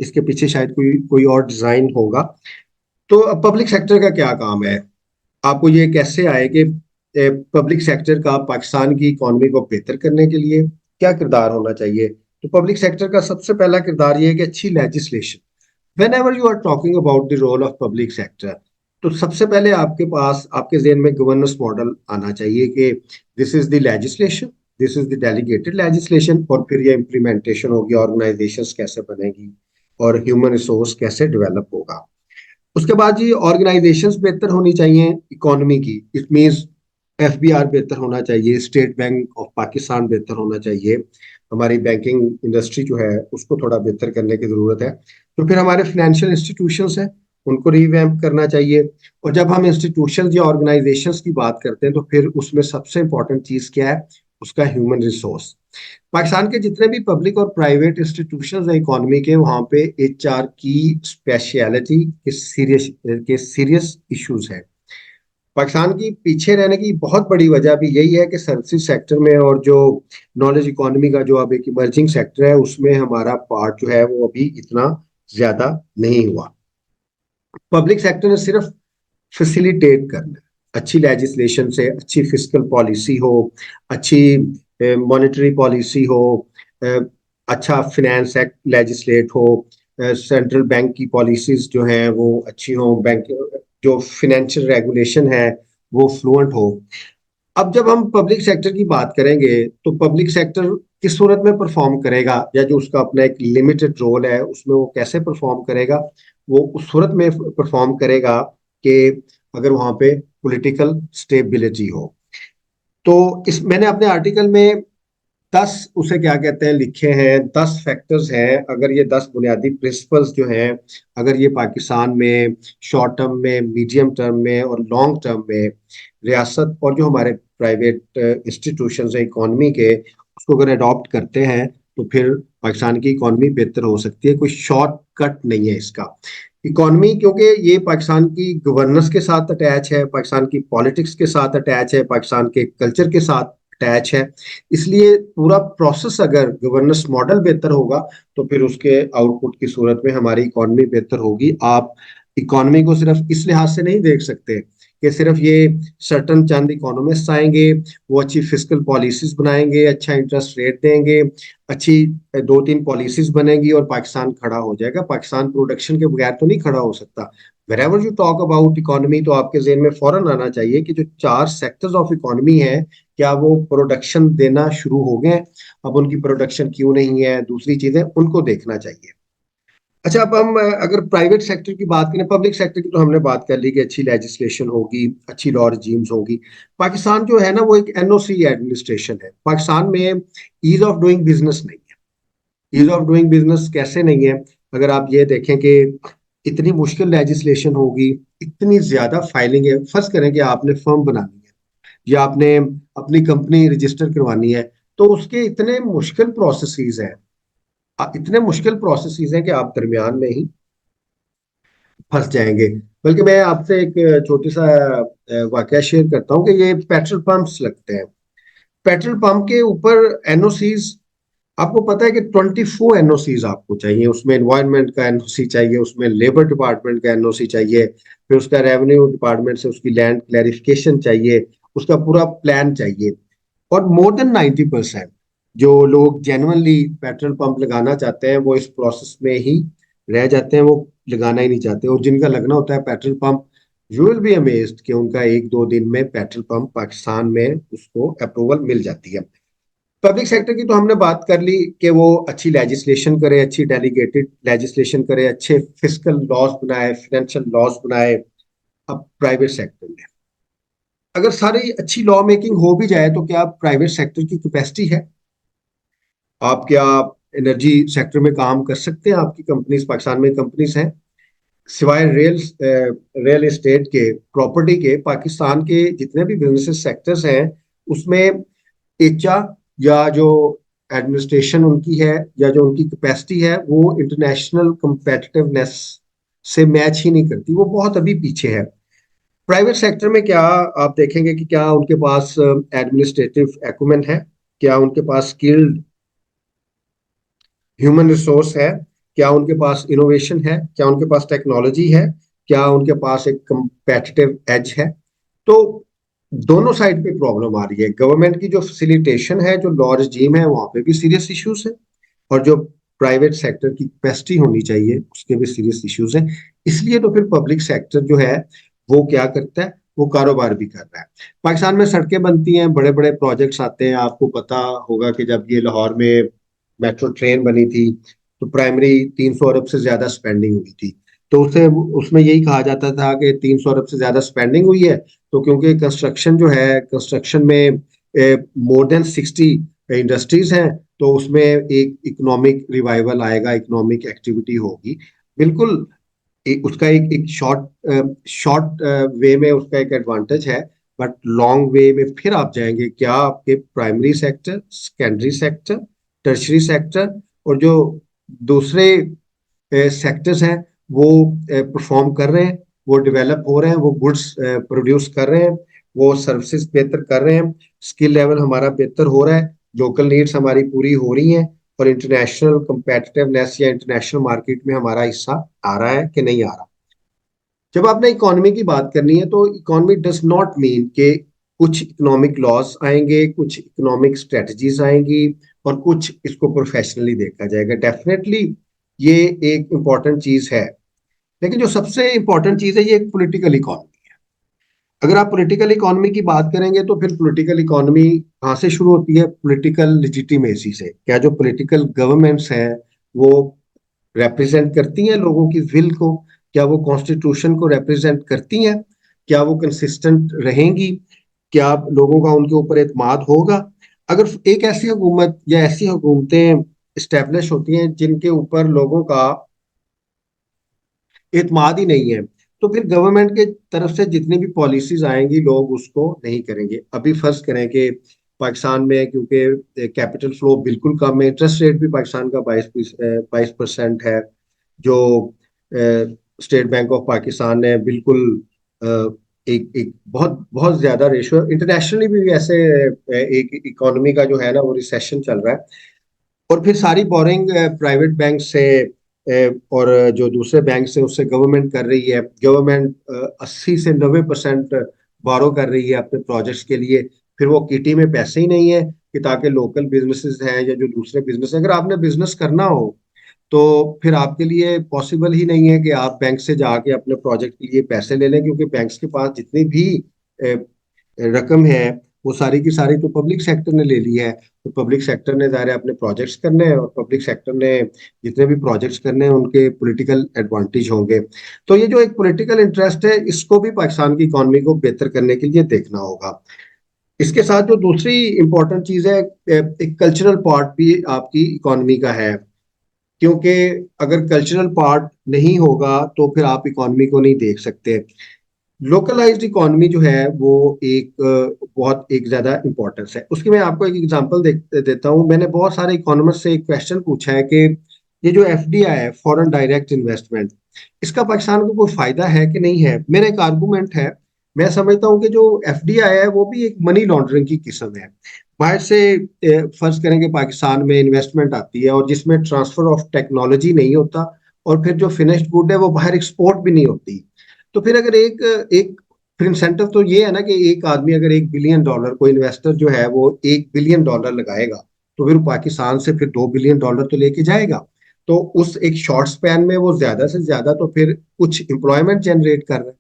इसके पीछे शायद कोई कोई और डिजाइन होगा। तो अब पब्लिक सेक्टर का क्या काम है, आपको ये कैसे आए कि पब्लिक सेक्टर का पाकिस्तान की इकोनॉमी को बेहतर करने के लिए क्या किरदार होना चाहिए। तो पब्लिक सेक्टर का सबसे पहला किरदार ये है कि अच्छी legislation. Whenever you are talking about the role of public sector, तो सबसे पहले आपके पास आपके जेहन में गवर्नेंस मॉडल आना चाहिए कि this is the legislation, this is the delegated legislation, और फिर ये इम्प्लीमेंटेशन होगी, ऑर्गेनाइजेशंस कैसे बनेगी, और ह्यूमन रिसोर्स कैसे डेवलप होगा। उसके बाद जी ऑर्गेनाइजेशंस बेहतर होनी चाहिए इकोनॉमी की। इट मीन्स एफबीआर बेहतर होना चाहिए, स्टेट बैंक ऑफ पाकिस्तान बेहतर होना चाहिए, हमारी बैंकिंग इंडस्ट्री जो है उसको थोड़ा बेहतर करने की जरूरत है। तो फिर हमारे फाइनेंशियल इंस्टीट्यूशंस हैं, उनको रिवैम्प करना चाहिए। और जब हम इंस्टीट्यूशंस या ऑर्गेनाइजेशंस की बात करते हैं, तो फिर उसमें सबसे इंपॉर्टेंट चीज क्या है, उसका ह्यूमन रिसोर्स। पाकिस्तान के जितने भी पब्लिक और प्राइवेट इंस्टीट्यूशंस हैं इकोनॉमी के, वहाँ पे एचआर की स्पेशलिटी के सीरियस इश्यूज हैं। पाकिस्तान की पीछे रहने की बहुत बड़ी वजह भी यही है कि सर्विसेज सेक्टर में और जो नॉलेज इकोनॉमी का जो अब एक इमर्जिंग सेक्टर है, उसमें हमारा पार्ट जो है वो अभी इतना ज्यादा नहीं हुआ। पब्लिक सेक्टर ने सिर्फ फैसिलिटेट करना है, अच्छी लेजिस्लेशन से, अच्छी फिस्कल पॉलिसी हो, अच्छी मॉनेटरी पॉलिसी हो, अ, अच्छा फिनेंस एक्ट लेजिस्लेट हो, सेंट्रल बैंक की पॉलिसीज जो हैं वो अच्छी हो, बैंक जो फिनेंशियल रेगुलेशन है वो फ्लुएंट हो। अब जब हम पब्लिक सेक्टर की बात करेंगे, तो पब्लिक सेक्टर किस सूरत में परफॉर्म करेगा, या जो उसका अपना एक लिमिटेड रोल है उसमें वो कैसे परफॉर्म करेगा। वो उस सूरत में परफॉर्म करेगा कि अगर वहां पे पॉलिटिकल स्टेबिलिटी हो। तो इस मैंने अपने आर्टिकल में 10 उसे क्या कहते हैं लिखे हैं, 10 फैक्टर्स हैं। अगर ये 10 बुनियादी प्रिंसिपल्स जो हैं, अगर ये पाकिस्तान में शॉर्ट टर्म में, मीडियम टर्म में और लॉन्ग टर्म में रियासत और जो हमारे प्राइवेट इंस्टीट्यूशन है इकोनॉमी के, उसको अगर अडॉप्ट करते हैं, तो फिर पाकिस्तान की इकोनॉमी बेहतर हो सकती है। कोई शॉर्टकट नहीं है इसका। इकोनॉमी, क्योंकि ये पाकिस्तान की गवर्नेंस के साथ अटैच है, पाकिस्तान की पॉलिटिक्स के साथ अटैच है, पाकिस्तान के कल्चर के साथ अटैच है। इसलिए पूरा प्रोसेस, अगर गवर्नेंस मॉडल बेहतर होगा तो फिर उसके आउटपुट की सूरत में हमारी इकोनॉमी बेहतर होगी। आप इकोनॉमी को सिर्फ इस लिहाज से नहीं देख सकते कि सिर्फ ये सर्टन चंद इकोनॉमिस्ट आएंगे, वो अच्छी फिस्कल पॉलिसीज बनाएंगे, अच्छा इंटरेस्ट रेट देंगे, अच्छी दो तीन पॉलिसीज बनेगी और पाकिस्तान खड़ा हो जाएगा। पाकिस्तान प्रोडक्शन के बगैर तो नहीं खड़ा हो सकता। Where you talk about economy, तो आपके जेहन में फौरन आना चाहिए कि जो चार सेक्टर्स ऑफ इकोनॉमी है, क्या वो प्रोडक्शन देना शुरू हो गए हैं? अब उनकी प्रोडक्शन क्यों नहीं है, दूसरी चीजें उनको देखना चाहिए। अच्छा, अब हम अगर प्राइवेट सेक्टर की बात करें, पब्लिक सेक्टर की तो हमने बात कर ली कि अच्छी लेजिस्लेशन होगी, अच्छी लॉ रिजीम्स होगी। पाकिस्तान जो है ना, वो एक एनओसी एडमिनिस्ट्रेशन है। पाकिस्तान में ईज ऑफ डूइंग बिजनेस नहीं है। ईज ऑफ डूइंग बिजनेस कैसे नहीं है? अगर आप ये देखें कि इतनी मुश्किल लेजिस्लेशन होगी, इतनी ज्यादा फाइलिंग है। फर्ज करें कि आपने फर्म बनानी है या आपने अपनी कंपनी रजिस्टर करवानी है, तो उसके इतने मुश्किल प्रोसेसेस हैं, इतने मुश्किल प्रोसेसेस हैं कि आप दरमियान में ही फंस जाएंगे। बल्कि मैं आपसे एक छोटी सा वाकया शेयर करता हूँ कि ये पेट्रोल पंप्स लगते हैं। पेट्रोल पंप के ऊपर एनओसीज, आपको पता है कि 24 एनओसीज आपको चाहिए। उसमें एनवायरनमेंट का एनओसी चाहिए, उसमें लेबर डिपार्टमेंट का एनओसी चाहिए, फिर उसका रेवेन्यू डिपार्टमेंट से उसकी लैंड क्लैरिफिकेशन चाहिए, उसका पूरा प्लान चाहिए। और मोर देन 90% जो लोग जेनुअनली पेट्रोल पंप लगाना चाहते हैं वो इस प्रोसेस में ही रह जाते हैं, वो लगाना ही नहीं चाहते। और जिनका लगना होता है petrol pump, you will be amazed कि उनका एक दो दिन में पेट्रोल पंप पाकिस्तान में उसको अप्रूवल मिल जाती है। पब्लिक सेक्टर की तो हमने बात कर ली कि वो अच्छी लेजिस्लेशन करे, अच्छी डेलीगेटेड लेजिस्लेशन करे, अच्छे फिस्कल लॉज बनाए, फाइनेंशियल लॉज बनाए। अब प्राइवेट सेक्टर में अगर सारी अच्छी लॉ मेकिंग हो भी जाए तो क्या प्राइवेट सेक्टर की कैपेसिटी है? आप क्या एनर्जी सेक्टर में काम कर सकते हैं? आपकी कंपनीज, पाकिस्तान में कंपनीज हैं, सिवाय रियल एस्टेट के, प्रॉपर्टी के, पाकिस्तान के जितने भी बिजनेस सेक्टर्स हैं उसमें एचा या जो एडमिनिस्ट्रेशन उनकी है या जो उनकी कैपेसिटी है वो इंटरनेशनल competitiveness से मैच ही नहीं करती, वो बहुत अभी पीछे है। प्राइवेट सेक्टर में क्या आप देखेंगे कि क्या उनके पास एडमिनिस्ट्रेटिव एक्यूमेंट है, क्या उनके पास स्किल्ड ह्यूमन रिसोर्स है, क्या उनके पास इनोवेशन है, क्या उनके पास टेक्नोलॉजी है, क्या उनके पास एक कंपेटिटिव एज है? तो दोनों साइड पे प्रॉब्लम आ रही है। गवर्नमेंट की जो फैसिलिटेशन है, जो लॉ रिजीम है, वहां पे भी सीरियस इश्यूज है, और जो प्राइवेट सेक्टर की कैपेसिटी होनी चाहिए उसके भी सीरियस इश्यूज हैं। इसलिए तो फिर पब्लिक सेक्टर जो है वो क्या करता है, वो कारोबार भी कर रहा है। पाकिस्तान में सड़कें बनती हैं, बड़े बड़े प्रोजेक्ट्स आते हैं। आपको पता होगा कि जब ये लाहौर में मेट्रो ट्रेन बनी थी तो प्राइमरी 300 अरब से ज्यादा स्पेंडिंग हुई थी। तो उसे उसमें यही कहा जाता था कि 300 अरब से ज्यादा स्पेंडिंग हुई है, तो क्योंकि कंस्ट्रक्शन जो है, कंस्ट्रक्शन में मोर देन 60 इंडस्ट्रीज हैं, तो उसमें एक इकोनॉमिक रिवाइवल आएगा, इकोनॉमिक एक्टिविटी होगी। बिल्कुल उसका एक शॉर्ट शॉर्ट वे में उसका एक एडवांटेज है, बट लॉन्ग वे में फिर आप जाएंगे, क्या आपके primary sector, secondary sector, tertiary sector और जो दूसरे सेक्टर्स हैं वो परफॉर्म कर रहे हैं, वो डेवलप हो रहे हैं, वो गुड्स प्रोड्यूस कर रहे हैं, वो सर्विसेज बेहतर कर रहे हैं, स्किल लेवल हमारा बेहतर हो रहा है, लोकल नीड्स हमारी पूरी हो रही हैं, और इंटरनेशनल कंपेटिटिवनेस या इंटरनेशनल मार्केट में हमारा हिस्सा आ रहा है कि नहीं आ रहा। जब आपने इकोनॉमी की बात करनी है तो इकोनॉमी डज नॉट मीन कि कुछ इकोनॉमिक लॉस आएंगे, कुछ इकोनॉमिक स्ट्रेटजीज आएंगी और कुछ इसको प्रोफेशनली देखा जाएगा। डेफिनेटली ये एक इम्पॉर्टेंट चीज है, लेकिन जो सबसे इम्पोर्टेंट चीज है ये एक पॉलिटिकल इकोनॉमी। अगर आप पॉलिटिकल इकोनॉमी की बात करेंगे तो फिर पॉलिटिकल इकोनॉमी कहाँ से शुरू होती है? पॉलिटिकल लेजिटिमेसी से। क्या जो पॉलिटिकल गवर्नमेंट्स हैं वो रिप्रेजेंट करती हैं लोगों की विल को? क्या वो कॉन्स्टिट्यूशन को रिप्रेजेंट करती हैं? क्या वो कंसिस्टेंट रहेंगी? क्या लोगों का उनके ऊपर एतमाद होगा? अगर एक ऐसी हुकूमत या ऐसी हुकूमतें इस्टेब्लिश होती हैं जिनके ऊपर लोगों का एतमाद ही नहीं है, तो फिर गवर्नमेंट के तरफ से जितनी भी पॉलिसीज आएंगी लोग उसको नहीं करेंगे। अभी फर्ज करें कि पाकिस्तान में, क्योंकि कैपिटल फ्लो बिल्कुल कम है, इंटरेस्ट रेट भी पाकिस्तान का 22% है, जो स्टेट बैंक ऑफ पाकिस्तान ने बिल्कुल एक एक बहुत बहुत ज्यादा रेशो, इंटरनेशनली भी ऐसे एक इकोनॉमी का जो है ना वो रिसेशन चल रहा है। और फिर सारी बोरिंग प्राइवेट बैंक से और जो दूसरे बैंक से उससे गवर्नमेंट कर रही है। गवर्नमेंट 80 से 90% बोरो कर रही है अपने प्रोजेक्ट्स के लिए। फिर वो किटी में पैसे ही नहीं है कि ताकि लोकल बिजनेसेस हैं या जो दूसरे बिजनेस, अगर आपने बिजनेस करना हो तो फिर आपके लिए पॉसिबल ही नहीं है कि आप बैंक से जाके अपने प्रोजेक्ट के लिए पैसे ले लें, क्योंकि बैंक्स के पास जितनी भी अ, रकम है वो सारी की सारी तो पब्लिक सेक्टर ने ले ली है। तो पब्लिक सेक्टर ने ज़ाहिर है अपने प्रोजेक्ट्स करने हैं, और पब्लिक सेक्टर ने जितने भी प्रोजेक्ट्स करने हैं उनके पॉलिटिकल एडवांटेज होंगे। तो ये जो एक पॉलिटिकल इंटरेस्ट है, इसको भी पाकिस्तान की इकोनॉमी को बेहतर करने के लिए देखना होगा। इसके साथ जो दूसरी इंपॉर्टेंट चीज़ है, एक कल्चरल पार्ट भी आपकी इकोनॉमी का है। क्योंकि अगर कल्चरल पार्ट नहीं होगा तो फिर आप इकोनॉमी को नहीं देख सकते। लोकलाइज्ड इकोनॉमी जो है वो एक बहुत एक ज्यादा इंपॉर्टेंस है उसकी। मैं आपको एक एग्जांपल देता हूँ। मैंने बहुत सारे इकोनॉमिस्ट से एक क्वेश्चन पूछा है कि ये जो एफडीआई है, फॉरेन डायरेक्ट इन्वेस्टमेंट, इसका पाकिस्तान को कोई फायदा है कि नहीं है। मेरा एक आर्गूमेंट है, मैं समझता हूँ कि जो एफडीआई है वो भी एक मनी लॉन्ड्रिंग की किस्म है। बाहर से फर्ज करें कि पाकिस्तान में इन्वेस्टमेंट आती है और जिसमें ट्रांसफर ऑफ टेक्नोलॉजी नहीं होता, और फिर जो फिनिश्ड गुड है वो बाहर एक्सपोर्ट भी नहीं होती। तो फिर अगर एक एक फिर इंसेंटिव तो ये है ना कि एक आदमी अगर $1 बिलियन, कोई इन्वेस्टर जो है वो $1 बिलियन लगाएगा, तो फिर पाकिस्तान से फिर $2 बिलियन तो लेके जाएगा। तो उस एक शॉर्ट स्पैन में वो ज्यादा से ज्यादा तो फिर कुछ एम्प्लॉयमेंट जनरेट कर रहा है।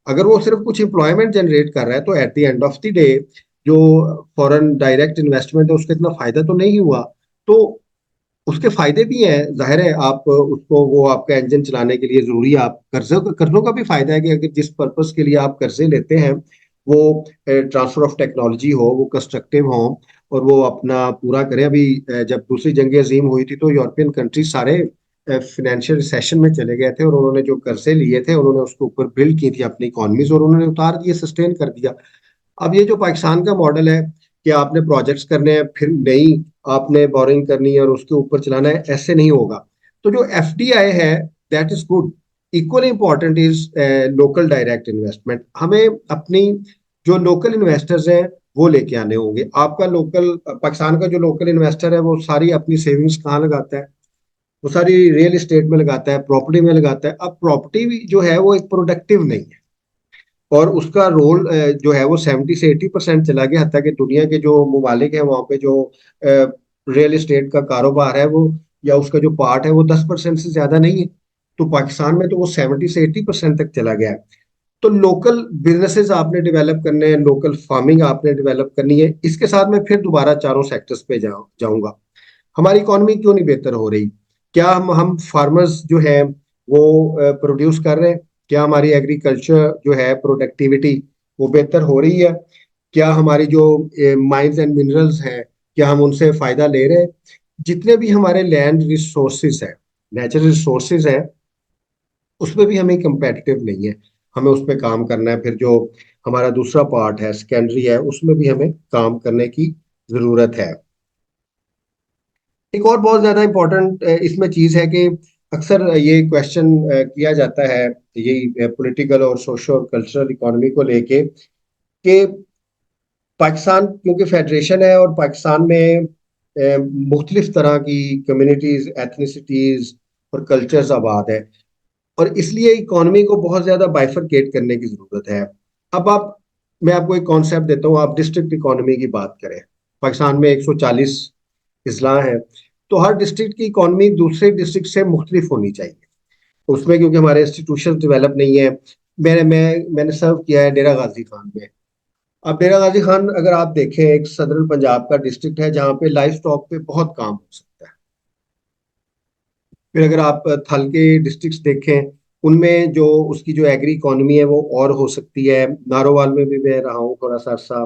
अगर वो सिर्फ कुछ एम्प्लॉयमेंट जनरेट कर रहा है तो at the end of the day जो फॉरेन डायरेक्ट इन्वेस्टमेंट है उसका इतना फायदा तो नहीं हुआ। तो उसके फायदे भी हैं, जाहिर है आप उसको, वो आपका इंजन चलाने के लिए जरूरी है। आप कर्जों कर्जों का भी फायदा है कि अगर जिस पर्पस के लिए आप कर्जे लेते हैं वो ट्रांसफर ऑफ टेक्नोलॉजी हो, वो कंस्ट्रक्टिव हो, और वो अपना पूरा करें। अभी जब दूसरी जंग अजीम हुई थी तो यूरोपियन कंट्रीज सारे फाइनेंशियल रिसेशन में चले गए थे, और उन्होंने जो कर्जे लिए थे उन्होंने उसके ऊपर बिल्ड की थी अपनी इकॉनमीज, और उन्होंने उतार दिए, सस्टेन कर दिया। अब ये जो पाकिस्तान का मॉडल है कि आपने प्रोजेक्ट्स करने हैं फिर नई आपने बोरिंग करनी है और उसके ऊपर चलाना है, ऐसे नहीं होगा। तो जो एफडीआई है, that is good. Equally important is local direct investment. हमें अपनी जो लोकल इन्वेस्टर्स हैं वो लेके आने होंगे। आपका लोकल पाकिस्तान का जो लोकल इन्वेस्टर है वो सारी अपनी सेविंग्स कहाँ लगाता है? वो सारी रियल एस्टेट में लगाता है, प्रॉपर्टी में लगाता है। अब प्रॉपर्टी जो है वो एक प्रोडक्टिव नहीं है, और उसका रोल जो है वो 70 से 80% चला गया। हत्या कि दुनिया के जो ममालिक हैं वहाँ पे जो रियल एस्टेट का कारोबार है वो, या उसका जो पार्ट है वो 10% से ज्यादा नहीं है। तो पाकिस्तान में तो वो 70 से 80% तक चला गया है। तो लोकल बिजनेसेस आपने डेवलप करने हैं, लोकल फार्मिंग आपने डेवलप करनी है। इसके साथ मैं फिर दोबारा चारों सेक्टर्स पे जाऊंगा। हमारी इकोनॉमी क्यों नहीं बेहतर हो रही? क्या हम फार्मर्स जो हैं वो प्रोड्यूस कर रहे हैं? क्या हमारी एग्रीकल्चर जो है प्रोडक्टिविटी वो बेहतर हो रही है? क्या हमारी जो माइंस एंड मिनरल्स हैं, क्या हम उनसे फायदा ले रहे हैं? जितने भी हमारे लैंड रिसोर्सेज हैं, नेचुरल रिसोर्सेज हैं, उसमें भी हमें कंपेटिटिव नहीं है। हमें उस पर काम करना है। फिर जो हमारा दूसरा पार्ट है, सेकेंडरी है, उसमें भी हमें काम करने की जरूरत है। एक और बहुत ज्यादा इंपॉर्टेंट इसमें चीज है कि अक्सर ये क्वेश्चन किया जाता है, यही पॉलिटिकल और सोशल और कल्चरल इकोनॉमी को लेके, कि पाकिस्तान क्योंकि फेडरेशन है और पाकिस्तान में मुख्तलिफ तरह की कम्युनिटीज, एथनिसिटीज और कल्चर्स आबाद है, और इसलिए इकोनॉमी को बहुत ज्यादा बाइफरकेट करने की जरूरत है। अब आप मैं आपको एक कॉन्सेप्ट देता हूँ। आप डिस्ट्रिक्ट इकोनॉमी की बात करें, पाकिस्तान में 140 अजला हैं, तो हर डिस्ट्रिक्ट की इकोनॉमी दूसरे डिस्ट्रिक्ट से मुख्तलिफ होनी चाहिए। उसमें क्योंकि हमारे इंस्टीट्यूशन डेवलप नहीं है। मैंने सर्व किया है डेरा गाजी खान में। अब डेरा गाजी खान अगर आप देखें, एक सदर्न पंजाब का डिस्ट्रिक्ट है जहाँ पे लाइफ स्टॉक पे बहुत काम हो सकता है। फिर अगर आप थल के डिस्ट्रिक्ट्स देखें, उनमें जो उसकी जो एग्री इकोनॉमी है वो और हो सकती है। नारोवाल में भी मैं रहा हूँ थोड़ा सा अर्सा,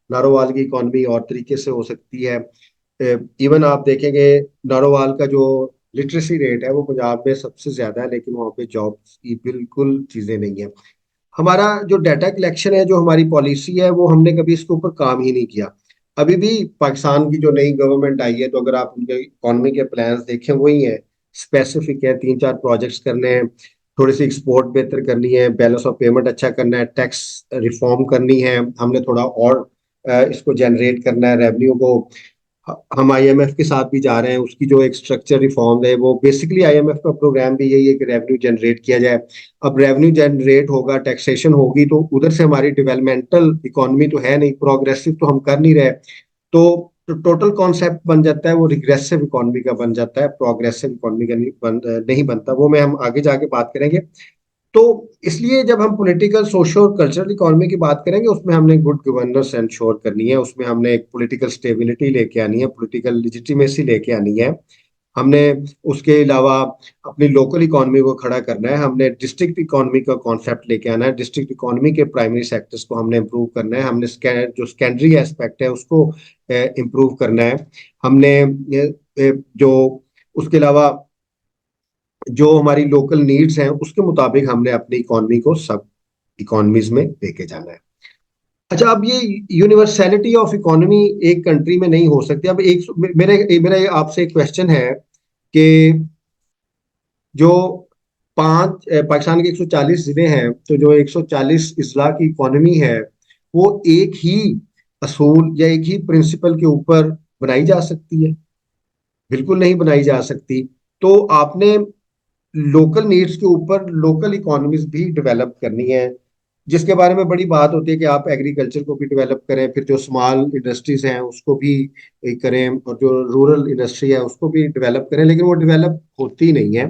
नारोवाल की इकोनॉमी और तरीके से हो सकती है। इवन आप देखेंगे नारोवाल का जो लिटरेसी रेट है वो पंजाब में सबसे ज्यादा है, लेकिन वहाँ पे जॉब्स की बिल्कुल चीजें नहीं है। हमारा जो डाटा कलेक्शन है, जो हमारी पॉलिसी है, वो हमने कभी इसके ऊपर काम ही नहीं किया। अभी भी पाकिस्तान की जो नई गवर्नमेंट आई है, तो अगर आप उनके इकोनॉमी के प्लान्स देखें वही है, स्पेसिफिक है, 3 4 प्रोजेक्ट्स करने हैं। थोड़ी सी एक्सपोर्ट बेहतर करनी है, बैलेंस ऑफ पेमेंट अच्छा करना है, टैक्स रिफॉर्म करनी है, हमने थोड़ा और इसको जनरेट करना है रेवेन्यू को। हम आईएमएफ के साथ भी जा रहे हैं, उसकी जो एक स्ट्रक्चर रिफॉर्म है वो बेसिकली आईएमएफ का प्रोग्राम भी यही है कि रेवेन्यू जनरेट किया जाए। अब रेवेन्यू जनरेट होगा, टैक्सेशन होगी, तो उधर से हमारी डेवलपमेंटल इकोनॉमी तो है नहीं, प्रोग्रेसिव तो हम कर नहीं रहे। तो टोटल कॉन्सेप्ट बन जाता है वो रिग्रेसिव इकोनॉमी का बन जाता है, प्रोग्रेसिव इकोनॉमी का नहीं बनता। वो मैं हम आगे जाके बात करेंगे। तो इसलिए जब हम पॉलिटिकल, सोशल, कल्चरल इकोनॉमी की बात करेंगे, उसमें हमने गुड गवर्नेंस इंश्योर करनी है, उसमें हमने एक पॉलिटिकल स्टेबिलिटी लेके आनी है, पॉलिटिकल लेजिटिमेसी लेके आनी है। हमने उसके अलावा अपनी लोकल इकोनॉमी को खड़ा करना है, हमने डिस्ट्रिक्ट इकोनॉमी का कॉन्सेप्ट लेके आना है, डिस्ट्रिक्ट इकोनॉमी के प्राइमरी सेक्टर्स को हमने इम्प्रूव करना है, हमने जो सेकेंडरी एस्पेक्ट है उसको इम्प्रूव करना है। हमने जो उसके अलावा जो हमारी लोकल नीड्स हैं उसके मुताबिक हमने अपनी इकोनॉमी को सब इकोनॉमीज में लेके जाना है। अच्छा, अब ये यूनिवर्सैलिटी ऑफ इकोनॉमी एक कंट्री में नहीं हो सकती। अब एक मेरा आपसे एक क्वेश्चन है कि जो पाकिस्तान के 140 जिले हैं, तो जो 140 अजला की इकोनॉमी है वो एक ही असूल या एक ही प्रिंसिपल के ऊपर बनाई जा सकती है? बिल्कुल नहीं बनाई जा सकती। तो आपने लोकल नीड्स के ऊपर लोकल इकोनॉमीज भी डेवलप करनी है, जिसके बारे में बड़ी बात होती है कि आप एग्रीकल्चर को भी डेवलप करें, फिर जो स्मॉल इंडस्ट्रीज हैं उसको भी करें, और जो रूरल इंडस्ट्री है उसको भी डेवलप करें, लेकिन वो डेवलप होती नहीं है।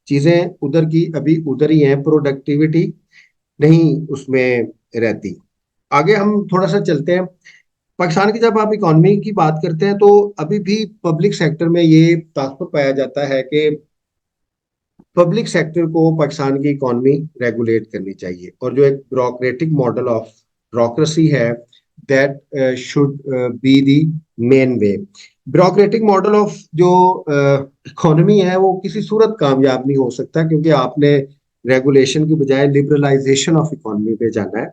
चीजें उधर की अभी उधर ही हैं, प्रोडक्टिविटी नहीं उसमें रहती। आगे हम थोड़ा सा चलते हैं। पाकिस्तान की जब आप इकोनॉमी की बात करते हैं तो अभी भी पब्लिक सेक्टर में ये तासुर पाया जाता है कि पब्लिक सेक्टर को पाकिस्तान की इकोनॉमी रेगुलेट करनी चाहिए, और जो एक ब्यूरोक्रेटिक मॉडल ऑफ ब्यूरोक्रेसी है, that should be the main way. Bureaucratic model of जो इकोनॉमी है वो किसी सूरत कामयाब नहीं हो सकता, क्योंकि आपने रेगुलेशन की बजाय लिबरलाइजेशन ऑफ इकोनॉमी पे जाना है।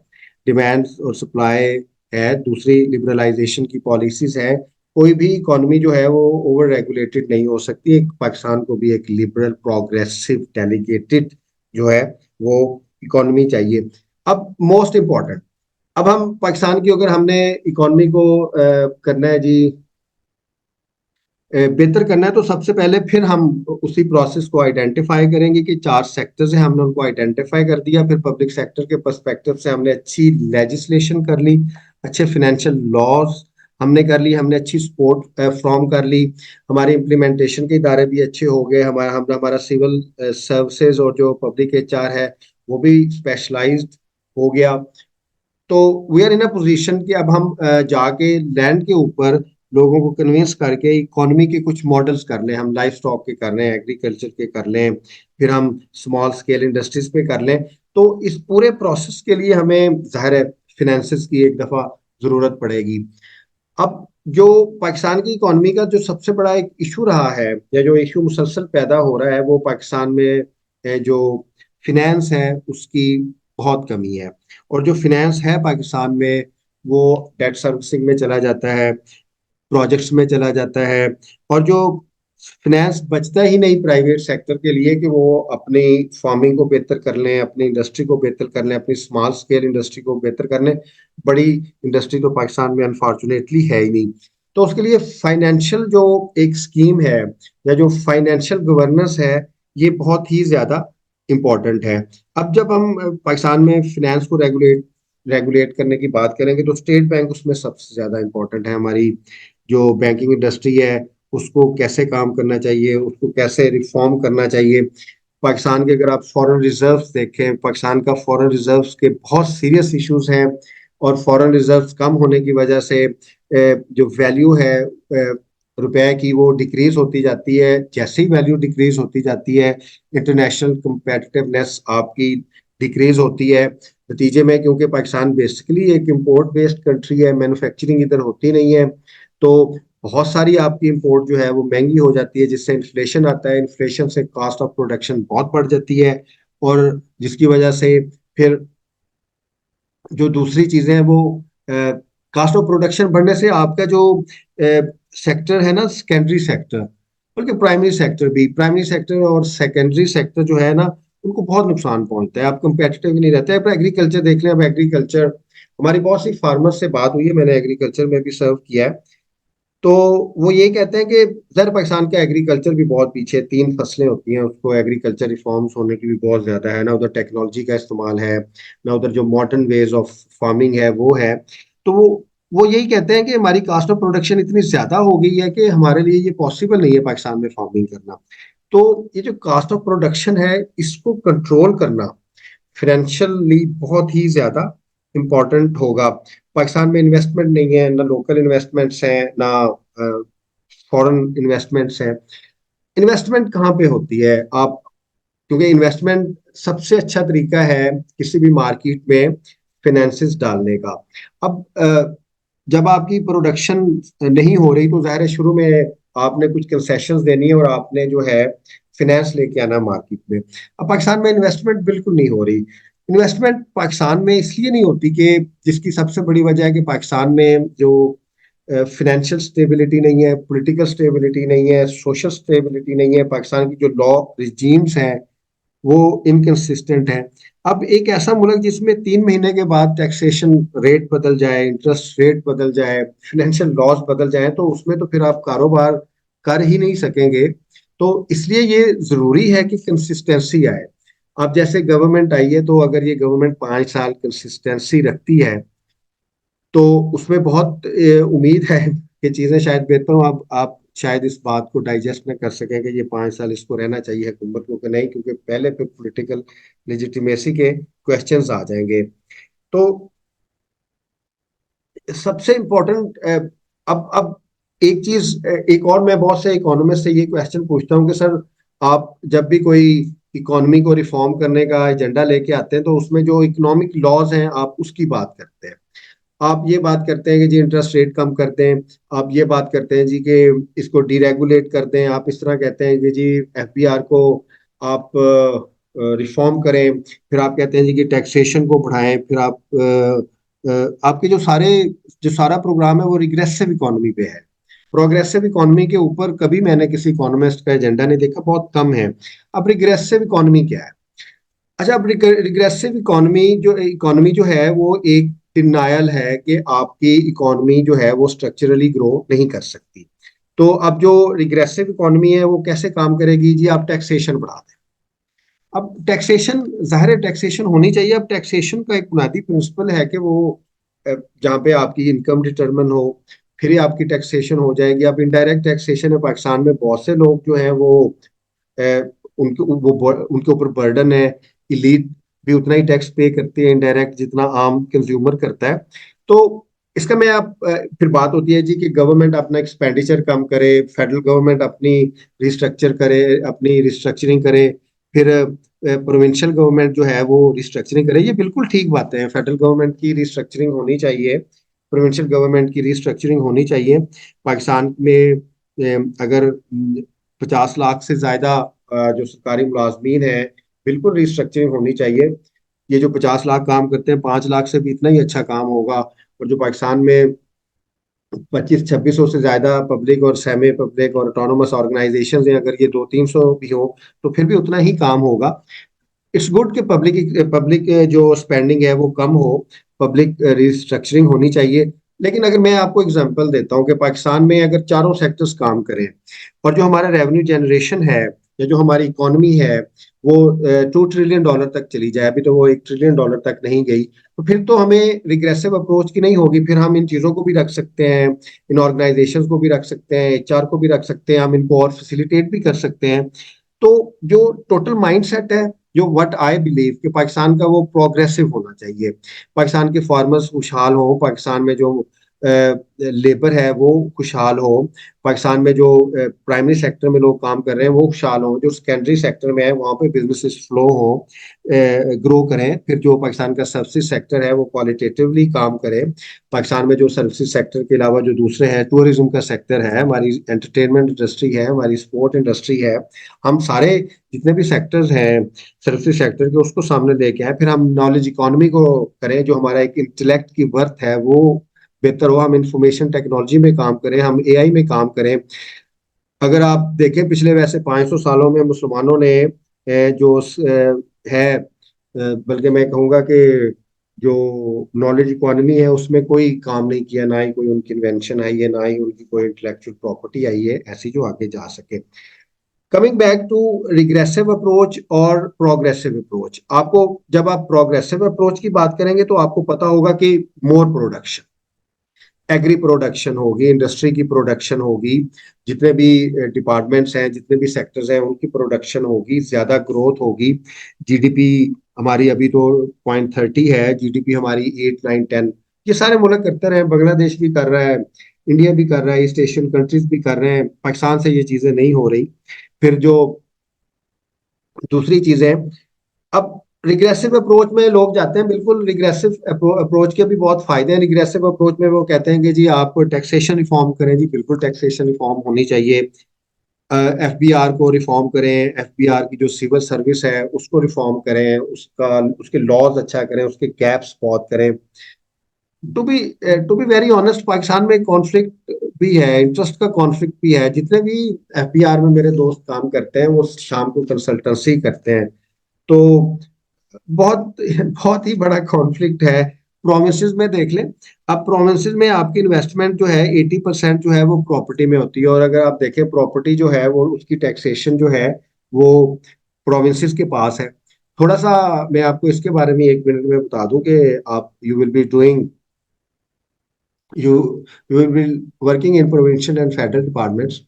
डिमांड और सप्लाई है, दूसरी लिबरलाइजेशन की पॉलिसीज है। कोई भी इकोनॉमी जो है वो ओवर रेगुलेटेड नहीं हो सकती। एक पाकिस्तान को भी एक लिबरल, प्रोग्रेसिव, डेलीगेटेड जो है वो इकोनॉमी चाहिए। अब मोस्ट इम्पॉर्टेंट, अब हम पाकिस्तान की अगर हमने इकोनॉमी को करना है जी, बेहतर करना है, तो सबसे पहले फिर हम उसी प्रोसेस को आइडेंटिफाई करेंगे कि 4 सेक्टर्स हैं, हमने उनको आइडेंटिफाई कर दिया। फिर पब्लिक सेक्टर के पर्सपेक्टिव से हमने अच्छी लेजिस्लेशन कर ली, अच्छे फाइनेंशियल लॉज हमने कर ली, हमने अच्छी सपोर्ट फ्रॉम कर ली, हमारे इम्प्लीमेंटेशन के इदारे भी अच्छे हो गए, हमारा सिविल सर्विसेज और जो पब्लिक एचआर है वो भी स्पेशलाइज्ड हो गया। तो we are in a position कि अब हम जाके लैंड के ऊपर लोगों को कन्विंस करके इकोनॉमी के कुछ मॉडल्स कर लें। हम लाइफ स्टॉक के कर लें, एग्रीकल्चर के कर लें, फिर हम स्मॉल स्केल इंडस्ट्रीज पे कर लें। तो इस पूरे प्रोसेस के लिए हमें जाहिर है फिनेंसेस की एक दफा जरूरत पड़ेगी। अब जो पाकिस्तान की इकोनॉमी का जो सबसे बड़ा एक इशू रहा है, या जो इशू मुसलसल पैदा हो रहा है, वो पाकिस्तान में जो फिनेंस है उसकी बहुत कमी है। और जो फिनेंस है पाकिस्तान में वो डेट सर्विसिंग में चला जाता है, प्रोजेक्ट्स में चला जाता है, और जो फिनेंस बचता ही नहीं प्राइवेट सेक्टर के लिए कि वो अपनी फार्मिंग को बेहतर कर लें, अपनी इंडस्ट्री को बेहतर कर लें, अपनी स्मॉल स्केल इंडस्ट्री को बेहतर कर लें। बड़ी इंडस्ट्री तो पाकिस्तान में अनफॉर्चुनेटली है ही नहीं। तो उसके लिए फाइनेंशियल जो एक स्कीम है, या जो फाइनेंशियल गवर्नेंस है, ये बहुत ही ज्यादा इम्पोर्टेंट है। अब जब हम पाकिस्तान में फिनेंस को रेगुलेट रेगुलेट करने की बात करेंगे, तो स्टेट बैंक उसमें सबसे ज्यादा इम्पोर्टेंट है। हमारी जो बैंकिंग इंडस्ट्री है उसको कैसे काम करना चाहिए, उसको कैसे रिफॉर्म करना चाहिए। पाकिस्तान के अगर आप फॉरेन रिजर्व्स देखें, पाकिस्तान का फॉरेन रिजर्व्स के बहुत सीरियस इश्यूज हैं, और फॉरेन रिजर्व्स कम होने की वजह से जो वैल्यू है रुपए की वो डिक्रीज होती जाती है। जैसे ही वैल्यू डिक्रीज होती जाती है, इंटरनेशनल कंपेटिटिवनेस आपकी डिक्रीज होती है। नतीजे में, क्योंकि पाकिस्तान बेसिकली एक इंपोर्ट बेस्ड कंट्री है, मैन्युफैक्चरिंग इधर होती नहीं है, तो बहुत सारी आपकी इंपोर्ट जो है वो महंगी हो जाती है, जिससे इन्फ्लेशन आता है। इन्फ्लेशन से कॉस्ट ऑफ प्रोडक्शन बहुत बढ़ जाती है, और जिसकी वजह से फिर जो दूसरी चीजें हैं वो कॉस्ट ऑफ प्रोडक्शन बढ़ने से आपका जो सेक्टर है ना, सेकेंडरी सेक्टर, बल्कि प्राइमरी सेक्टर भी, प्राइमरी सेक्टर और सेकेंडरी सेक्टर जो है ना, उनको बहुत नुकसान पहुंचता है। आप कंपेटिटिव नहीं रहते। अब एग्रीकल्चर देख लें, अब एग्रीकल्चर, हमारी बहुत सी फार्मर से बात हुई है, मैंने एग्रीकल्चर में भी सर्व किया है, तो वो ये कहते हैं कि जर पाकिस्तान का एग्रीकल्चर भी बहुत पीछे है। 3 फसलें होती हैं, उसको एग्रीकल्चर रिफॉर्म्स होने की भी बहुत ज्यादा है ना, उधर टेक्नोलॉजी का इस्तेमाल है ना, उधर जो मॉडर्न वेज ऑफ फार्मिंग है वो है। तो वो यही कहते हैं कि हमारी कास्ट ऑफ प्रोडक्शन इतनी ज्यादा हो गई है कि हमारे लिए ये पॉसिबल नहीं है पाकिस्तान में फार्मिंग करना। तो ये जो कास्ट ऑफ प्रोडक्शन है, इसको कंट्रोल करना फाइनेंशियली बहुत ही ज्यादा इम्पोर्टेंट होगा। पाकिस्तान में इन्वेस्टमेंट नहीं है, ना लोकल इन्वेस्टमेंट्स हैं, ना फॉरेन इन्वेस्टमेंट्स हैं। इन्वेस्टमेंट कहाँ पे होती है आप, क्योंकि इन्वेस्टमेंट सबसे अच्छा तरीका है किसी भी मार्केट में फाइनेंसेस डालने का। अब जब आपकी प्रोडक्शन नहीं हो रही तो जाहिर है शुरू में आपने कुछ कंसेशंस देनी है और आपने जो है फाइनेंस लेके आना मार्केट में। अब पाकिस्तान में इन्वेस्टमेंट बिल्कुल नहीं हो रही। इन्वेस्टमेंट पाकिस्तान में इसलिए नहीं होती कि जिसकी सबसे बड़ी वजह है कि पाकिस्तान में जो फाइनेंशियल स्टेबिलिटी नहीं है, पॉलिटिकल स्टेबिलिटी नहीं है, सोशल स्टेबिलिटी नहीं है। पाकिस्तान की जो लॉ रिजीम्स हैं वो इनकंसिस्टेंट है। अब एक ऐसा मुल्क जिसमें 3 महीने के बाद टैक्सेशन रेट बदल जाए, इंटरेस्ट रेट बदल जाए, फाइनेंशियल लॉज बदल जाए, तो उसमें तो फिर आप कारोबार कर ही नहीं सकेंगे। तो इसलिए ये जरूरी है कि कंसिस्टेंसी आए। अब जैसे गवर्नमेंट आई है, तो अगर ये गवर्नमेंट 5 साल कंसिस्टेंसी रखती है तो उसमें बहुत उम्मीद है कि चीजें शायद बेहतर हो। आप शायद इस बात को डाइजेस्ट न कर सकें कि ये 5 साल इसको रहना चाहिए हुकूमत को कि नहीं, क्योंकि पहले पे पॉलिटिकल लेजिटिमेसी के क्वेश्चंस आ जाएंगे। तो सबसे इम्पोर्टेंट अब एक चीज, एक और मैं बहुत से इकोनॉमिस्ट से ये क्वेश्चन पूछता हूँ कि सर, आप जब भी कोई इकोनॉमी को रिफॉर्म करने का एजेंडा लेके आते हैं तो उसमें जो इकोनॉमिक लॉज हैं आप उसकी बात करते हैं। आप ये बात करते हैं कि जी इंटरेस्ट रेट कम कर दें, आप ये बात करते हैं जी कि इसको डीरेगुलेट कर दें, आप इस तरह कहते हैं कि जी एफबीआर को आप रिफॉर्म करें, फिर आप कहते हैं जी कि टैक्सेशन को बढ़ाएं, फिर आप आपके जो सारा प्रोग्राम है वो रिग्रेसिव इकोनॉमी पे है। प्रोग्रेसिव इकोनॉमी के ऊपर कभी मैंने किसी इकोनॉमिस्ट का एजेंडा नहीं देखा, बहुत कम है। अब रिग्रेसिव इकोनॉमी क्या है? अच्छा, अब रिग्रेसिव इकोनॉमी जो है वो एक डिनायल है कि आपकी इकोनॉमी जो है वो स्ट्रक्चरली ग्रो नहीं कर सकती। तो अब जो रिग्रेसिव इकोनॉमी है वो कैसे काम करेगी जी? आप टैक्सेशन बढ़ा दें। अब टैक्सेशन, जाहिर है टैक्सेशन होनी चाहिए। अब टैक्सेशन का एक बुनियादी प्रिंसिपल है कि वो जहाँ पे आपकी इनकम डिटरमिन हो फिर ही आपकी टैक्सेशन हो जाएगी। अब इनडायरेक्ट टैक्सेशन है, पाकिस्तान में बहुत से लोग जो हैं वो अ, उनके ऊपर बर्डन है। इलीट भी उतना ही टैक्स पे करती है इनडायरेक्ट जितना आम कंज्यूमर करता है। तो इसका मैं आप फिर बात होती है जी कि गवर्नमेंट अपना एक्सपेंडिचर कम करे, फेडरल गवर्नमेंट अपनी रिस्ट्रक्चर करे, अपनी रिस्ट्रक्चरिंग करे, फिर प्रोविंशियल गवर्नमेंट जो है वो रिस्ट्रक्चरिंग करे। ये बिल्कुल ठीक बात है, फेडरल गवर्नमेंट की रिस्ट्रक्चरिंग होनी चाहिए, प्रोविंशियल गवर्नमेंट की रिस्ट्रक्चरिंग होनी चाहिए। पाकिस्तान में अगर 50 लाख से ज्यादा जो सरकारी मुलाजमीन है, बिल्कुल रिस्ट्रक्चरिंग होनी चाहिए। ये जो 50 लाख काम करते हैं, 5 लाख से भी इतना ही अच्छा काम होगा। और जो पाकिस्तान में 2500-2600 से ज्यादा पब्लिक और सेमी पब्लिक और ऑटोनोमस ऑर्गेनाइजेशन हैं, अगर ये 200-300 भी हो तो फिर भी उतना ही काम होगा। इट्स गुड कि पब्लिक पब्लिक जो स्पेंडिंग है वो कम हो, पब्लिक रिस्ट्रक्चरिंग होनी चाहिए। लेकिन अगर मैं आपको एग्जांपल देता हूँ कि पाकिस्तान में अगर चारों सेक्टर्स काम करें और जो हमारा रेवेन्यू जनरेशन है या जो हमारी इकोनॉमी है वो $2 ट्रिलियन तक चली जाए, अभी तो वो $1 ट्रिलियन तक नहीं गई, तो फिर तो हमें रिग्रेसिव अप्रोच की नहीं होगी। फिर हम इन चीज़ों को भी रख सकते हैं, इन ऑर्गेनाइजेशंस को भी रख सकते हैं, एचआर को भी रख सकते हैं, हम इनको और फैसिलिटेट भी कर सकते हैं। तो जो टोटल माइंडसेट है, जो व्हाट आई बिलीव कि पाकिस्तान का वो प्रोग्रेसिव होना चाहिए। पाकिस्तान के फार्मर्स खुशहाल हों, पाकिस्तान में जो लेबर है वो खुशहाल हो, पाकिस्तान में जो प्राइमरी सेक्टर में लोग काम कर रहे हैं वो खुशहाल हों, जो सेकेंडरी सेक्टर में है वहाँ पे बिजनेसेस फ्लो हो, ग्रो करें। फिर जो पाकिस्तान का सर्विसेज सेक्टर है वो क्वालिटेटिवली काम करे। पाकिस्तान में जो सर्विसेज सेक्टर के अलावा जो दूसरे हैं, टूरिज्म का सेक्टर है, हमारी एंटरटेनमेंट इंडस्ट्री है, हमारी स्पोर्ट इंडस्ट्री है, हम सारे जितने भी सेक्टर्स हैं सर्विसेज सेक्टर के उसको सामने लेके आए। फिर हम नॉलेज इकोनॉमी को करें, जो हमारा एक इंटेलेक्ट की वर्थ है वो बेहतर हो, हम इंफॉर्मेशन टेक्नोलॉजी में काम करें, हम एआई में काम करें। अगर आप देखें पिछले वैसे 500 सालों में मुसलमानों ने जो है, बल्कि मैं कहूँगा कि जो नॉलेज इकोनॉमी है उसमें कोई काम नहीं किया, ना ही कोई उनकी इन्वेंशन आई है, ना ही उनकी कोई इंटेलेक्चुअल प्रॉपर्टी आई है ऐसी जो आगे जा सके। Coming back to regressive approach और प्रोग्रेसिव अप्रोच, आपको जब आप प्रोग्रेसिव अप्रोच की बात करेंगे तो आपको पता होगा कि मोर प्रोडक्शन, एग्री प्रोडक्शन होगी, इंडस्ट्री की प्रोडक्शन होगी, जितने भी डिपार्टमेंट्स हैं, जितने भी सेक्टर्स हैं, उनकी प्रोडक्शन होगी, ज्यादा ग्रोथ होगी। जीडीपी हमारी अभी तो 0.30 है, जीडीपी हमारी 8 9 10, ये सारे मुल्क करते रहे, बांग्लादेश भी कर रहा है, इंडिया भी कर रहा है, ईस्ट एशियन कंट्रीज भी कर रहे हैं, पाकिस्तान से ये चीजें नहीं हो रही। फिर जो दूसरी चीजें, अब रिग्रेसिव अप्रोच में लोग जाते हैं, बिल्कुल रिग्रेसिव अप्रोच के भी बहुत फायदे हैं। रिग्रेसिव अप्रोच में वो कहते हैं कि जी आप टैक्सेशन रिफॉर्म करें, जी बिल्कुल टैक्सेशन रिफॉर्म होनी चाहिए, एफबीआर को रिफॉर्म करें, एफबीआर की जो सिविल सर्विस है उसको रिफॉर्म करें, उसका उसके लॉज अच्छा करें, उसके गैप्स बहुत करें। To be very honest, Pakistan में कॉन्फ्लिक्ट भी है, इंटरेस्ट का कॉन्फ्लिक्ट भी है। जितने भी एफबीआर में मेरे दोस्त काम करते हैं वो शाम को कंसल्टेंसी करते हैं, तो बहुत बहुत ही बड़ा कॉन्फ्लिक्ट है। प्रोमिसेस में देख लें, अब प्रोमिसेस में आपकी इन्वेस्टमेंट जो है 80% जो है वो प्रॉपर्टी में होती है, और अगर आप देखें प्रॉपर्टी जो है वो उसकी टैक्सेशन जो है वो प्रोविंसेस के पास है। थोड़ा सा मैं आपको इसके बारे में 1 मिनट में बता दूं कि आप you will be doing you you will be working in provincial and federal departments.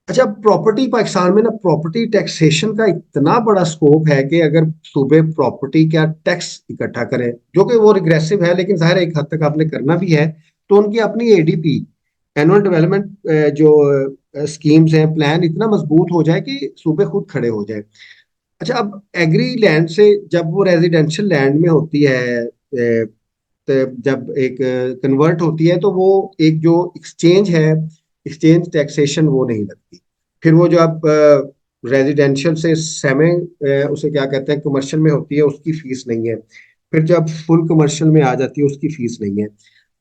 अच्छा, प्रॉपर्टी पाकिस्तान में ना प्रॉपर्टी टैक्सेशन का इतना बड़ा स्कोप है कि अगर सूबे प्रॉपर्टी का टैक्स इकट्ठा करें, जो कि वो रिग्रेसिव है लेकिन जाहिर है एक हद तक आपने करना भी है, तो उनकी अपनी एडीपी, एनुअल डेवलपमेंट जो स्कीम्स हैं, प्लान इतना मजबूत हो जाए कि सूबे खुद खड़े हो जाए। अच्छा, अब एग्री लैंड से जब वो रेजिडेंशियल लैंड में होती है, तो जब एक कन्वर्ट होती है तो वो एक जो एक्सचेंज है, एक्सचेंज टैक्सेशन वो नहीं लगती। फिर वो जो आप रेजिडेंशियल से सेमी, उसे क्या कहते हैं, कमर्शियल में होती है, उसकी फीस नहीं है। फिर जब फुल कमर्शियल में आ जाती है उसकी फीस नहीं है।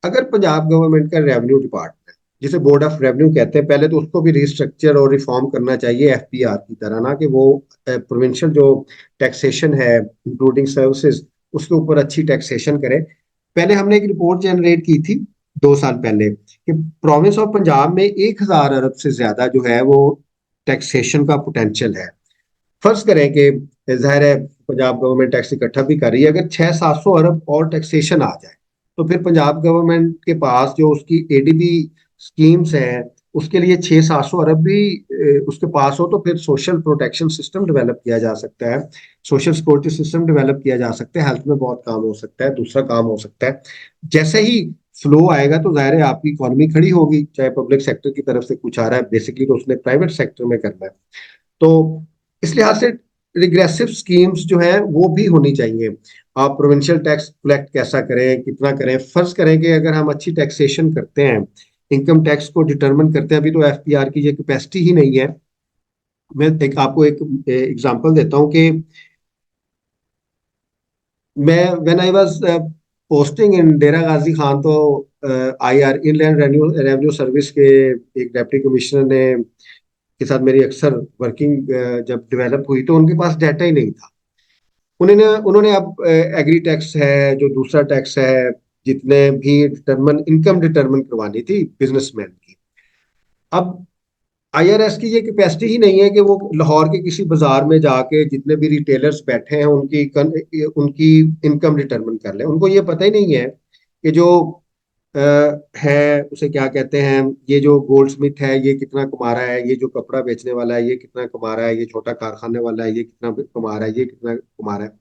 अगर पंजाब गवर्नमेंट का रेवेन्यू डिपार्टमेंट, जिसे बोर्ड ऑफ रेवेन्यू कहते हैं, पहले तो उसको भी रिस्ट्रक्चर और रिफॉर्म करना चाहिए एफपीआर की तरह, ना कि वो प्रोविंशियल जो टैक्सेशन है इंक्लूडिंग सर्विसेज उसके ऊपर अच्छी टैक्सेशन करे। पहले हमने एक रिपोर्ट जनरेट की थी 2 साल पहले कि प्रोविंस ऑफ पंजाब में 1,000 अरब से ज्यादा जो है वो टैक्सेशन का पोटेंशियल है। फर्ज करें कि जाहिर है पंजाब गवर्नमेंट टैक्स इकट्ठा भी कर रही है, अगर 600 700 अरब और टैक्सेशन आ जाए तो फिर पंजाब गवर्नमेंट के पास जो उसकी एडीबी स्कीम्स हैं उसके लिए 600 700 अरब भी उसके पास हो, तो फिर सोशल प्रोटेक्शन सिस्टम डेवलप किया जा सकता है, सोशल सिक्योरिटी सिस्टम डेवलप किया जा सकता है, हेल्थ में बहुत काम हो सकता है, दूसरा काम हो सकता है। जैसे ही फ्लो आएगा तो जाहिर है आपकी इकोनॉमी खड़ी होगी, चाहे पब्लिक सेक्टर की तरफ से कुछ आ रहा है, बेसिकली तो उसने प्राइवेट सेक्टर में करना है। तो इस लिहाज से रिग्रेसिव स्कीम्स जो है वो भी होनी चाहिए। आप प्रोविंशियल टैक्स कलेक्ट कैसा करें, कितना करें, फर्ज करें कि अगर हम अच्छी टैक्सेशन करते हैं, इनकम टैक्स को डिटरमिन करते हैं, अभी तो एफपीआर की ये कैपेसिटी ही नहीं है। मैं आपको एक एग्जांपल देता हूँ कि मैं when I was posting in Dera Ghazi Khan, तो IR inland revenue revenue service के एक डिप्टी कमिश्नर ने के साथ मेरी अक्सर वर्किंग जब डेवलप हुई तो उनके पास डाटा ही नहीं था। उन्होंने उन्होंने अब एग्री टैक्स है, जो दूसरा टैक्स है, जितने भी डिटरमन इनकम डिटरमन करवानी थी बिजनेसमैन की, अब आईआरएस की ये कैपेसिटी ही नहीं है कि वो लाहौर के किसी बाजार में जाके जितने भी रिटेलर्स बैठे हैं उनकी इनकम डिटरमिन कर ले। उनको ये पता ही नहीं है कि जो है उसे क्या कहते हैं, ये जो गोल्ड स्मिथ है ये कितना कमा रहा है, ये जो कपड़ा बेचने वाला है ये कितना कमा रहा है, ये छोटा कारखाने वाला है ये कितना कमा रहा है, ये कितना कमा रहा है।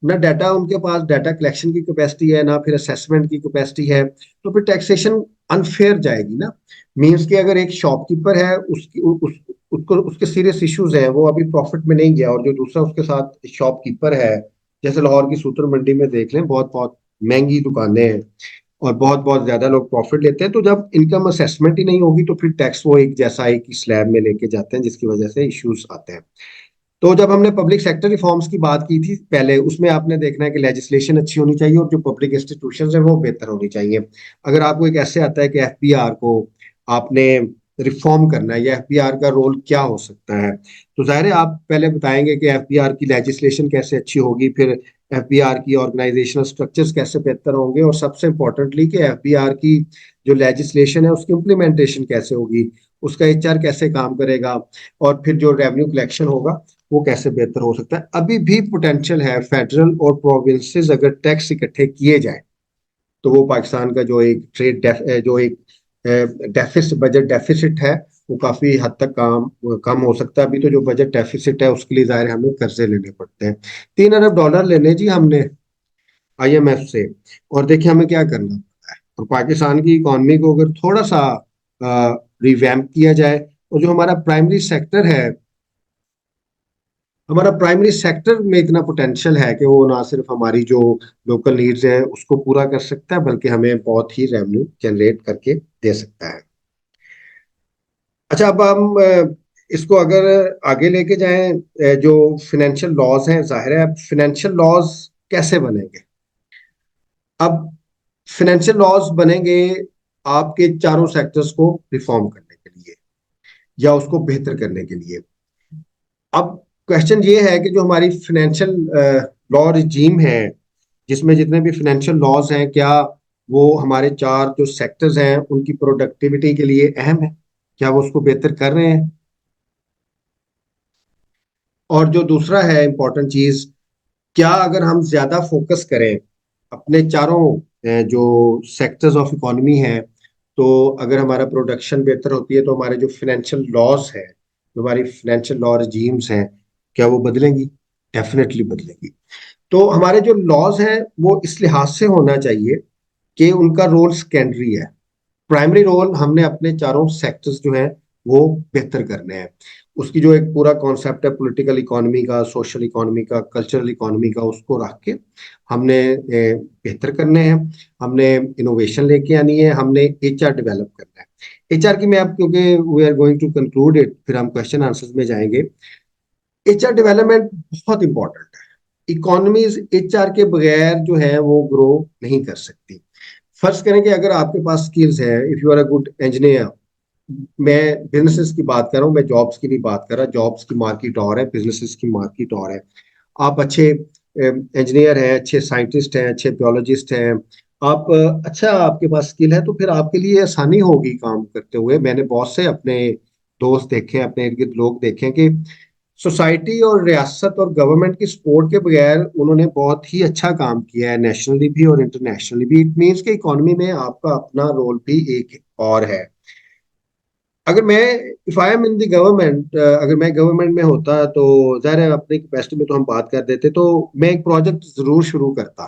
ना डाटा उनके पास, डाटा कलेक्शन की कैपेसिटी है, ना फिर असेसमेंट की कैपेसिटी है, तो फिर टैक्सेशन अनफेयर जाएगी ना। मीन्स कि अगर एक शॉपकीपर है उसको उसके सीरियस इश्यूज हैं, वो अभी प्रॉफिट में नहीं गया, और जो दूसरा उसके साथ शॉपकीपर है, जैसे लाहौर की सूत्र मंडी में देख लें, बहुत बहुत महंगी दुकानें हैं और बहुत बहुत ज्यादा लोग प्रॉफिट लेते हैं, तो जब इनकम असेसमेंट ही नहीं होगी तो फिर टैक्स वो एक जैसा एक ही स्लैब में लेके जाते हैं, जिसकी वजह से इश्यूज आते हैं। तो जब हमने पब्लिक सेक्टर रिफॉर्म्स की बात की थी पहले, उसमें आपने देखना है कि लेजिस्लेशन अच्छी होनी चाहिए और जो पब्लिक इंस्टीट्यूशन है वो बेहतर होनी चाहिए। अगर आपको एक ऐसे आता है कि एफपीआर को आपने रिफॉर्म करना है या एफबीआर का रोल क्या हो सकता है। तो जाहिर है आप पहले बताएंगे कि एफबीआर की लेजिस्लेशन कैसे अच्छी होगी, फिर एफबीआर की ऑर्गेनाइजेशनल स्ट्रक्चर्स कैसे बेहतर होंगे, और सबसे इंपॉर्टेंटली कि एफबीआर की जो लेजिस्लेशन है उसकी इम्प्लीमेंटेशन कैसे होगी, उसका एचआर कैसे काम करेगा, और फिर जो रेवेन्यू कलेक्शन होगा वो कैसे बेहतर हो सकता है। अभी भी पोटेंशियल है, फेडरल और प्रोविंसेस अगर टैक्स इकट्ठे किए जाए तो वो पाकिस्तान का जो एक जो एक डेफिसिट, बजट डेफिसिट है, वो काफी हद तक कम हो सकता है। अभी तो जो बजट डेफिसिट है उसके लिए जाहिर है हमें कर्जे लेने पड़ते हैं। $3 अरब लेने जी हमने आईएमएफ से, और देखिए हमें क्या करना पड़ता है। और पाकिस्तान की इकोनॉमी को अगर थोड़ा सा रिवैम्प किया जाए, और जो हमारा प्राइमरी सेक्टर है, हमारा प्राइमरी सेक्टर में इतना पोटेंशियल है कि वो ना सिर्फ हमारी जो लोकल नीड्स है उसको पूरा कर सकता है, बल्कि हमें बहुत ही रेवेन्यू जनरेट करके दे सकता है। अच्छा, अब हम इसको अगर आगे लेके जाएं, जो फाइनेंशियल लॉज हैं, जाहिर है फाइनेंशियल लॉज कैसे बनेंगे। अब फाइनेंशियल लॉज बनेंगे आपके चारों सेक्टर्स को रिफॉर्म करने के लिए या उसको बेहतर करने के लिए। अब क्वेश्चन ये है कि जो हमारी फाइनेंशियल लॉ रिजीम है, जिसमें जितने भी फाइनेंशियल लॉज हैं, क्या वो हमारे चार जो सेक्टर्स हैं उनकी प्रोडक्टिविटी के लिए अहम है, क्या वो उसको बेहतर कर रहे हैं। और जो दूसरा है इंपॉर्टेंट चीज, क्या अगर हम ज्यादा फोकस करें अपने चारों जो सेक्टर्स ऑफ इकोनॉमी है, तो अगर हमारा प्रोडक्शन बेहतर होती है तो हमारे जो फाइनेंशियल लॉज है, जो हमारी फाइनेंशियल लॉ रिजीम्स हैं, क्या वो बदलेंगी। डेफिनेटली बदलेंगी। तो हमारे जो लॉज हैं वो इस लिहाज से होना चाहिए कि उनका रोल सेकेंडरी है। प्राइमरी रोल हमने अपने चारों सेक्टर्स जो हैं वो बेहतर करने हैं। उसकी जो एक पूरा कॉन्सेप्ट है पॉलिटिकल इकोनॉमी का, सोशल इकोनॉमी का, कल्चरल इकोनॉमी का, उसको रख के हमने बेहतर करने हैं। हमने इनोवेशन लेके आनी है, हमने एचआर डेवलप करना है। एचआर की मैं अब, क्योंकि we are going to conclude it, फिर हम क्वेश्चन आंसर्स में जाएंगे। एचआर डेवलपमेंट बहुत इंपॉर्टेंट है। इकोनॉमीज एचआर के बगैर जो है वो ग्रो नहीं कर सकती। फर्ज करें कि अगर आपके पास स्किल्स है, if you are a good engineer, मैं बिजनेसेस की बात कर रहा हूँ, मैं जॉब्स की नहीं बात कर रहा। जॉब्स की मार्केट और है, बिजनेसेस की मार्केट और है। आप अच्छे इंजीनियर हैं, अच्छे साइंटिस्ट हैं, अच्छे बियोलॉजिस्ट हैं, आप अच्छा आपके पास स्किल है, तो फिर आपके लिए आसानी होगी काम करते हुए। मैंने बहुत से अपने दोस्त देखे हैं, अपने इर्द गिर्द लोग देखे हैं कि सोसाइटी और रियासत और गवर्नमेंट की सपोर्ट के बगैर उन्होंने बहुत ही अच्छा काम किया है, नेशनली भी और इंटरनेशनली भी। इट मीन्स कि इकोनॉमी में आपका अपना रोल भी एक और है। अगर मैं, if I am in the government, अगर मैं गवर्नमेंट में होता तो जाहिर है अपनी कैपेसिटी में तो हम बात कर देते, तो मैं एक प्रोजेक्ट जरूर शुरू करता।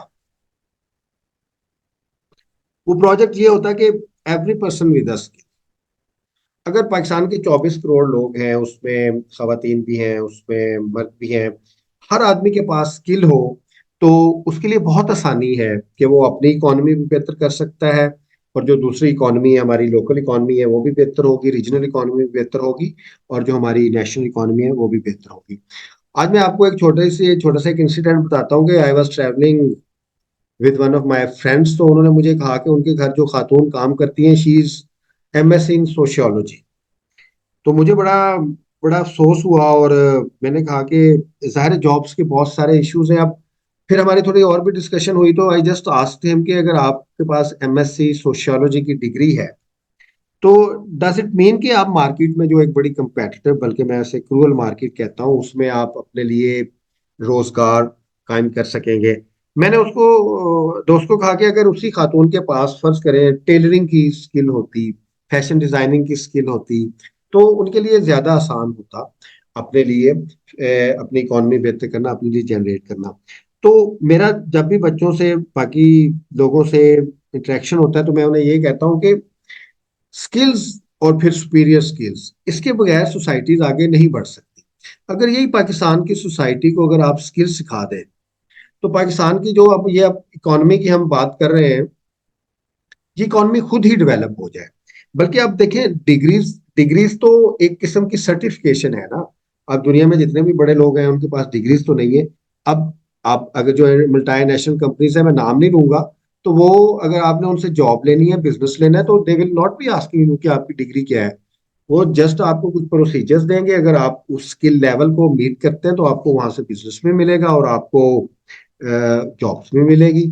वो प्रोजेक्ट ये होता कि every person with a skill. अगर पाकिस्तान के 24 करोड़ लोग हैं, उसमें खवातीन भी हैं, उसमें मर्द भी हैं, हर आदमी के पास स्किल हो, तो उसके लिए बहुत आसानी है कि वो अपनी इकोनॉमी भी बेहतर कर सकता है, और जो दूसरी इकोनॉमी है, हमारी लोकल इकोनॉमी है, वो भी बेहतर होगी, रीजनल इकोनॉमी भी बेहतर होगी, और जो हमारी नेशनल इकोनॉमी है वो भी बेहतर होगी। आज मैं आपको एक छोटा सा एक इंसिडेंट बताता हूँ कि I was travelling with one of my friends. तो उन्होंने मुझे कहा कि उनके घर जो खातून काम करती हैं, she is MS in sociology. तो मुझे बड़ा बड़ा अफसोस हुआ, और मैंने कहा कि ज़ाहिर जॉब्स के बहुत सारे इश्यूज हैं। अब फिर हमारी थोड़ी और भी डिस्कशन हुई, तो आई जस्ट आस्क्ड हिम कि अगर आपके पास एमएससी सोशियोलॉजी की डिग्री है, तो डज इट मीन कि आप मार्केट में जो एक बड़ी कंपेटिटिव, बल्कि मैं ऐसे क्रूअल मार्केट कहता हूँ, उसमें आप अपने लिए रोजगार कायम कर सकेंगे। मैंने उसको दोस्त को कहा कि अगर उसी खातून के पास फर्ज करें टेलरिंग की स्किल होती, फैशन डिजाइनिंग की स्किल होती, तो उनके लिए ज्यादा आसान होता अपने लिए अपनी इकोनॉमी बेहतर करना, अपने लिए जनरेट करना। तो मेरा जब भी बच्चों से, बाकी लोगों से इंटरेक्शन होता है, तो मैं उन्हें ये कहता हूँ कि स्किल्स और फिर सुपीरियर स्किल्स, इसके बगैर सोसाइटीज आगे नहीं बढ़ सकती। अगर यही पाकिस्तान की सोसाइटी को अगर आप स्किल सिखा दें, तो पाकिस्तान की जो अब इकोनॉमी की हम बात कर रहे हैं, ये इकोनॉमी खुद ही डेवलप हो जाए। बल्कि आप देखें, डिग्रीज डिग्रीज तो एक किस्म की सर्टिफिकेशन है ना। अब दुनिया में जितने भी बड़े लोग हैं उनके पास डिग्रीज तो नहीं है। अब आप अगर जो मल्टीनेशनल कंपनीज है, मैं नाम नहीं लूंगा, तो वो अगर आपने उनसे जॉब लेनी है, बिजनेस लेना है, तो they will not be asking you कि आपकी डिग्री क्या है। वो जस्ट आपको कुछ प्रोसीजर्स देंगे, अगर आप उस स्किल लेवल को मीट करते हैं तो आपको वहां से बिजनेस में मिलेगा और आपको जॉब्स में मिलेगी।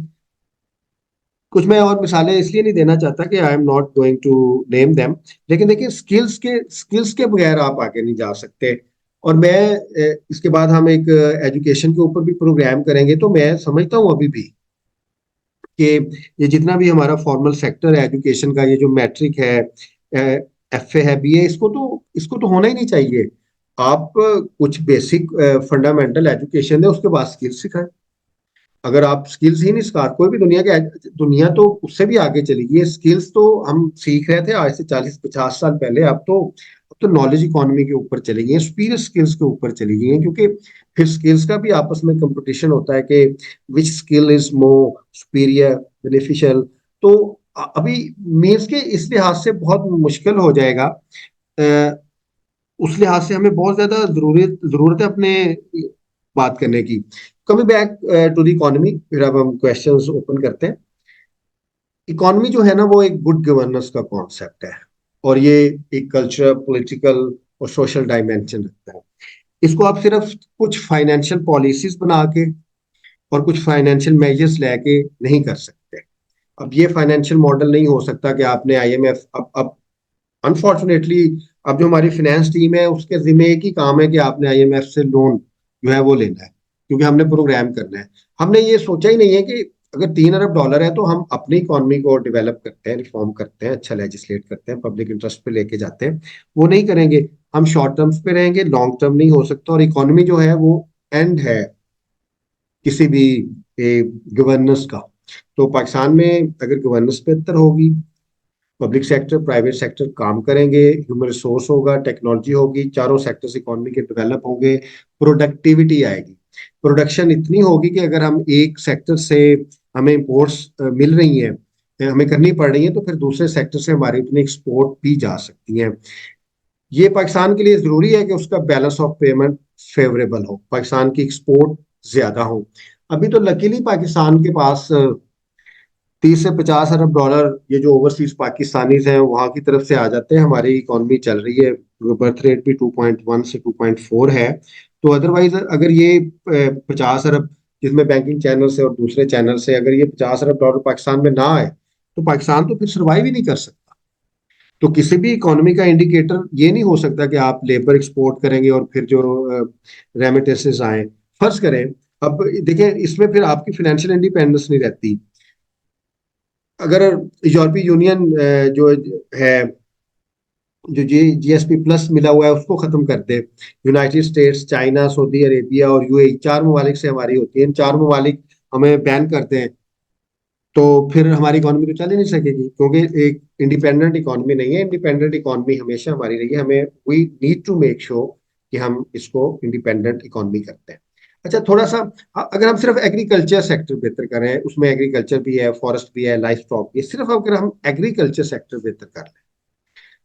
कुछ मैं और मिसालें इसलिए नहीं देना चाहता कि I am not going to name them, लेकिन देखिए स्किल्स के बगैर आप आगे नहीं जा सकते। और मैं इसके बाद हम एक एजुकेशन के ऊपर भी प्रोग्राम करेंगे, तो मैं समझता हूँ अभी भी कि ये जितना भी हमारा फॉर्मल सेक्टर है एजुकेशन का, ये जो मैट्रिक है, एफए है, बीए, इसको तो होना ही नहीं चाहिए। आप कुछ बेसिक फंडामेंटल एजुकेशन है, उसके बाद स्किल्स सिखाएं। अगर आप स्किल्स ही नहीं सिखा, कोई भी दुनिया तो उससे भी आगे चली गई है। स्किल्स तो हम सीख रहे थे आज से 40-50 साल पहले, अब तो नॉलेज इकोनॉमी के ऊपर चली गई है, सुपीरियर स्किल्स के ऊपर चली गई है, क्योंकि फिर स्किल्स का भी आपस में कंपटीशन होता है कि which skill is more superior, beneficial. तो अभी मीन्स के इस लिहाज से बहुत मुश्किल हो जाएगा। अ, उस लिहाज से हमें बहुत ज्यादा जरूरत है अपने बात करने की। Coming back to the economy, फिर अब हम क्वेश्चंस ओपन करते हैं। इकोनॉमी जो है ना, वो एक गुड गवर्नेंस का कॉन्सेप्ट है, और ये एक कल्चरल, पॉलिटिकल और सोशल डायमेंशन रखता है। इसको आप सिर्फ कुछ फाइनेंशियल पॉलिसीज बना के और कुछ फाइनेंशियल मेजर्स लेके नहीं कर सकते। अब ये फाइनेंशियल मॉडल नहीं हो सकता कि आपने आईएमएफ, अब अनफॉर्चुनेटली अब जो हमारी फाइनेंस टीम है उसके जिम्मे एक ही काम है कि आपने आईएमएफ से लोन जो है वो लेना है, क्योंकि हमने प्रोग्राम करना है। हमने ये सोचा ही नहीं है कि अगर $3 अरब है तो हम अपनी इकोनॉमी को डेवलप करते हैं, रिफॉर्म करते हैं, अच्छा लेजिस्लेट करते हैं, पब्लिक इंटरेस्ट पे लेके जाते हैं। वो नहीं करेंगे। हम शॉर्ट टर्म्स पे रहेंगे, लॉन्ग टर्म नहीं हो सकता। और इकोनॉमी जो है वो एंड है किसी भी गवर्नेंस का। तो पाकिस्तान में अगर गवर्नेंस बेहतर होगी, पब्लिक सेक्टर, प्राइवेट सेक्टर काम करेंगे, ह्यूमन रिसोर्स होगा, टेक्नोलॉजी होगी, चारों सेक्टर्स इकोनॉमी के डेवलप होंगे, प्रोडक्टिविटी आएगी। प्रोडक्शन इतनी होगी कि अगर हम एक सेक्टर से हमें इंपोर्ट्स मिल रही हैं, हमें करनी पड़ रही है, तो फिर दूसरे सेक्टर से हमारी उतनी एक्सपोर्ट भी जा सकती हैं। ये पाकिस्तान के लिए जरूरी है कि उसका बैलेंस ऑफ पेमेंट फेवरेबल हो, पाकिस्तान की एक्सपोर्ट ज्यादा हो। अभी तो लकीली पाकिस्तान के पास 30 से 50 अरब डॉलर ये जो ओवरसीज पाकिस्तानीज हैं वहां की तरफ से आ जाते हैं। हमारी इकोनॉमी चल रही है, बर्थ रेट भी 2.1 से 2.4 है। तो अदरवाइज अगर ये 50 अरब, जिसमें बैंकिंग चैनल से और दूसरे चैनल से, अगर ये $50 पाकिस्तान में ना आए तो पाकिस्तान तो फिर सर्वाइव ही नहीं कर सकता। तो किसी भी इकोनॉमी का इंडिकेटर ये नहीं हो सकता कि आप लेबर एक्सपोर्ट करेंगे और फिर जो रेमिटेंसेस आए। फर्ज करें, अब देखिए इसमें फिर आपकी फाइनेंशियल इंडिपेंडेंस नहीं रहती। अगर यूरोपीय यूनियन जो है, जो जीएसपी प्लस मिला हुआ है उसको खत्म कर दे, United States, China, Saudi Arabia और यूएई, 4 ममालिक से हमारी होती है, इन 4 ममालिक हमें बैन कर दें, तो फिर हमारी इकोनॉमी तो चल ही नहीं सकेगी, क्योंकि एक इंडिपेंडेंट इकोनॉमी नहीं है। इंडिपेंडेंट इकोनॉमी हमेशा हमारी रही है। हमें we need to make sure कि हम इसको इंडिपेंडेंट इकोनॉमी करते हैं। अच्छा, थोड़ा सा अगर हम सिर्फ एग्रीकल्चर सेक्टर बेहतर करें, उसमें एग्रीकल्चर भी है, फॉरेस्ट भी है, लाइफ स्टॉक भी है, सिर्फ अगर हम एग्रीकल्चर सेक्टर बेहतर कर लें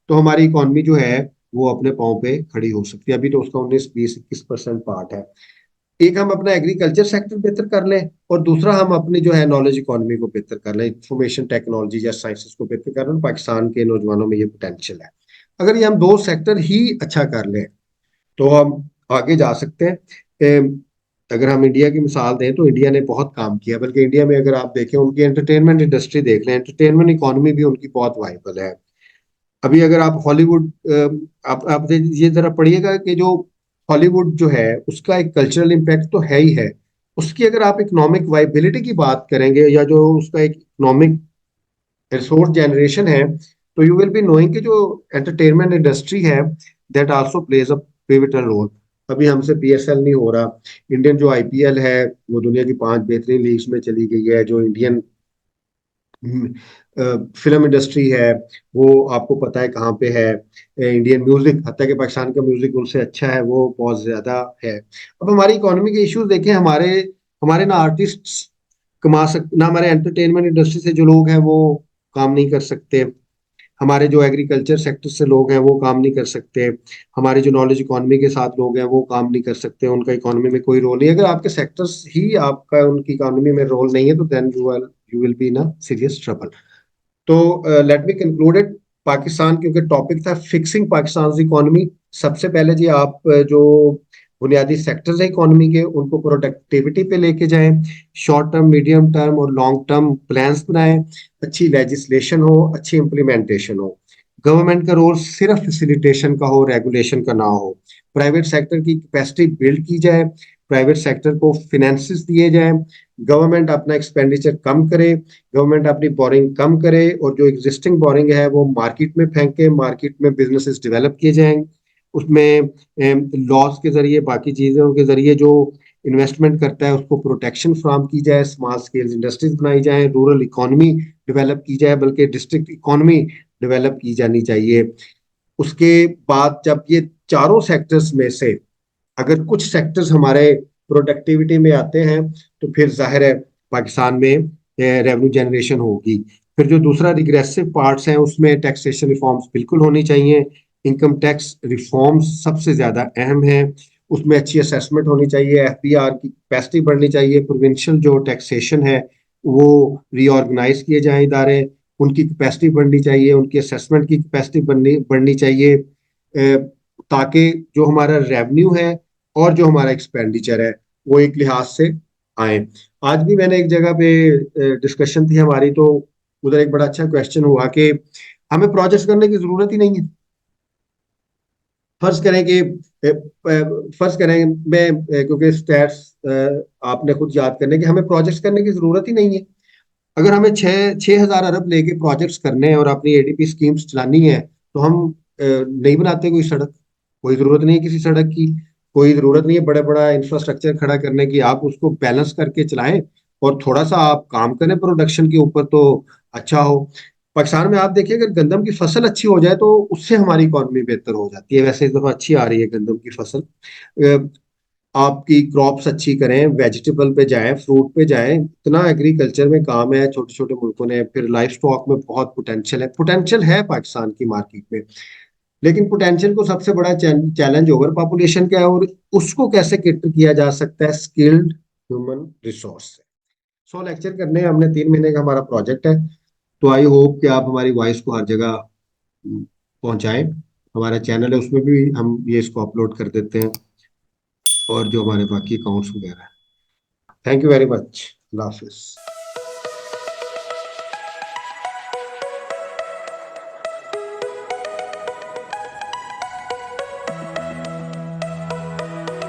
तो हमारी इकोनॉमी जो है वो अपने पाँव पे खड़ी हो सकती है। अभी तो उसका 19-20-21% पार्ट है। एक हम अपना एग्रीकल्चर सेक्टर बेहतर कर लें, और दूसरा हम अपनी जो है नॉलेज इकोनॉमी को बेहतर कर लें, इंफॉर्मेशन टेक्नोलॉजी या साइंसेस को बेहतर कर लें। पाकिस्तान के नौजवानों में ये पोटेंशियल है। अगर ये हम दो सेक्टर ही अच्छा कर लें तो हम आगे जा सकते हैं। अगर हम इंडिया की मिसाल दें तो इंडिया ने बहुत काम किया, बल्कि इंडिया में अगर आप देखें उनकी एंटरटेनमेंट इंडस्ट्री देख लें, एंटरटेनमेंट इकोनॉमी भी उनकी बहुत वाइबल है। अभी अगर आप हॉलीवुड, आप ये जरा पढ़िएगा कि जो हॉलीवुड जो है उसका एक कल्चरल इम्पैक्ट तो है ही है। उसकी अगर आप इकोनॉमिक वाइबिलिटी की बात करेंगे, या जो उसका एक इकोनॉमिक रिसोर्स जनरेशन है, तो यू विल बी नोइंग कि जो एंटरटेनमेंट इंडस्ट्री है, that also plays a pivotal role. अभी हमसे पीएसएल नहीं हो रहा। इंडियन जो आईपीएल है वो दुनिया की 5 बेहतरीन लीग्स में चली गई है। जो इंडियन फिल्म इंडस्ट्री है वो आपको पता है कहाँ पे है। इंडियन म्यूजिक, हत्या के पाकिस्तान का म्यूजिक उनसे अच्छा है, वो बहुत ज्यादा है। अब हमारी इकोनॉमी के इश्यूज देखें, हमारे हमारे ना आर्टिस्ट कमा सक, ना हमारे एंटरटेनमेंट इंडस्ट्री से जो लोग हैं वो काम नहीं कर सकते। हमारे जो एग्रीकल्चर सेक्टर से लोग हैं वो काम नहीं कर सकते। हमारे जो नॉलेज इकोनॉमी के साथ लोग हैं वो काम नहीं कर सकते। उनका इकोनॉमी में कोई रोल नहीं है। अगर आपके सेक्टर्स ही आपका उनकी इकोनॉमी में रोल नहीं है तो then you will be in a serious trouble. तो let me conclude it. Pakistan, क्योंकि टॉपिक था फिक्सिंग पाकिस्तान इकोनॉमी, सबसे पहले जी आप जो बुनियादी सेक्टर्स हैं इकोनॉमी के उनको प्रोडक्टिविटी पे लेके जाएं, शॉर्ट टर्म, मीडियम टर्म और लॉन्ग टर्म प्लान्स बनाएं, अच्छी लेजिस्लेशन हो, अच्छी इम्प्लीमेंटेशन हो, गवर्नमेंट का रोल सिर्फ फैसिलिटेशन का हो, रेगुलेशन का ना हो, प्राइवेट सेक्टर की कैपेसिटी बिल्ड की जाए, प्राइवेट सेक्टर को फिनेंसेस दिए जाएं, गवर्नमेंट अपना एक्सपेंडिचर कम करे, गवर्नमेंट अपनी बोरिंग कम करे और जो एग्जिस्टिंग बोरिंग है वो मार्केट में फेंके, मार्केट में बिजनेसेस डेवलप किए जाएं, उसमें लॉस के जरिए, बाकी चीजों के जरिए जो इन्वेस्टमेंट करता है उसको प्रोटेक्शन फ्राहम की जाए, स्मॉल स्केल इंडस्ट्रीज बनाई जाए, रूरल इकोनॉमी डेवलप की जाए, बल्कि डिस्ट्रिक्ट इकोनॉमी डेवलप की जानी चाहिए। उसके बाद जब ये चारों सेक्टर्स में से अगर कुछ सेक्टर्स हमारे प्रोडक्टिविटी में आते हैं तो फिर जाहिर है पाकिस्तान में रेवेन्यू जनरेशन होगी। फिर जो दूसरा रिग्रेसिव पार्ट्स हैं उसमें टैक्सेशन रिफॉर्म्स बिल्कुल होनी चाहिए, इनकम टैक्स रिफॉर्म्स सबसे ज्यादा अहम है, उसमें अच्छी असेसमेंट होनी चाहिए, एफबीआर की कैपेसिटी बढ़नी चाहिए, प्रोविंशियल जो टैक्सेशन है वो रीऑर्गेनाइज किए जाए इदारे, उनकी कैपेसिटी बढ़नी चाहिए, उनकी असेसमेंट की कैपेसिटी बढ़नी बढ़नी चाहिए, ताकि जो हमारा रेवेन्यू है और जो हमारा एक्सपेंडिचर है वो एक लिहाज से आए। आज भी मैंने एक जगह पे डिस्कशन थी हमारी, तो उधर एक बड़ा अच्छा क्वेश्चन हुआ कि हमें प्रोजेक्ट्स करने की जरूरत ही नहीं है। फर्ज करें कि फर्ज करें मैं क्योंकि स्टैट्स आपने खुद याद करने कि हमें प्रोजेक्ट्स करने की जरूरत ही नहीं है। अगर हमें 6,000 अरब लेके प्रोजेक्ट्स करने हैं और अपनी एडीपी स्कीम्स चलानी है तो हम नहीं बनाते कोई सड़क, कोई जरूरत नहीं है किसी सड़क की, कोई जरूरत नहीं है बड़ा बड़ा इंफ्रास्ट्रक्चर खड़ा करने की, आप उसको बैलेंस करके चलाएं और थोड़ा सा आप काम करें प्रोडक्शन के ऊपर तो अच्छा हो। पाकिस्तान में आप देखिए अगर गंदम की फसल अच्छी हो जाए तो उससे हमारी इकॉनमी बेहतर हो जाती है, वैसे इस दफा अच्छी आ रही है गंदम की फसल। आपकी क्रॉप्स अच्छी करें, वेजिटेबल पे जाएं, फ्रूट पे जाएं, इतना एग्रीकल्चर में काम है छोटे छोटे मुल्कों ने, फिर लाइफ स्टॉक में बहुत पोटेंशियल है पाकिस्तान की मार्केट में। लेकिन पोटेंशियल को सबसे बड़ा चैलेंज ओवर पॉपुलेशन का है और उसको कैसे कैटर किया जा सकता है स्किल्ड ह्यूमन रिसोर्स से। 100 लेक्चर करने हैं हमने, 3 महीने का हमारा प्रोजेक्ट है, तो आई होप कि आप हमारी वॉइस को हर जगह पहुंचाएं। हमारा चैनल है उसमें भी हम ये इसको अपलोड कर देते हैं और जो हमारे बाकी अकाउंट्स वगैरह हैं। Thank you very much. Allah Hafiz.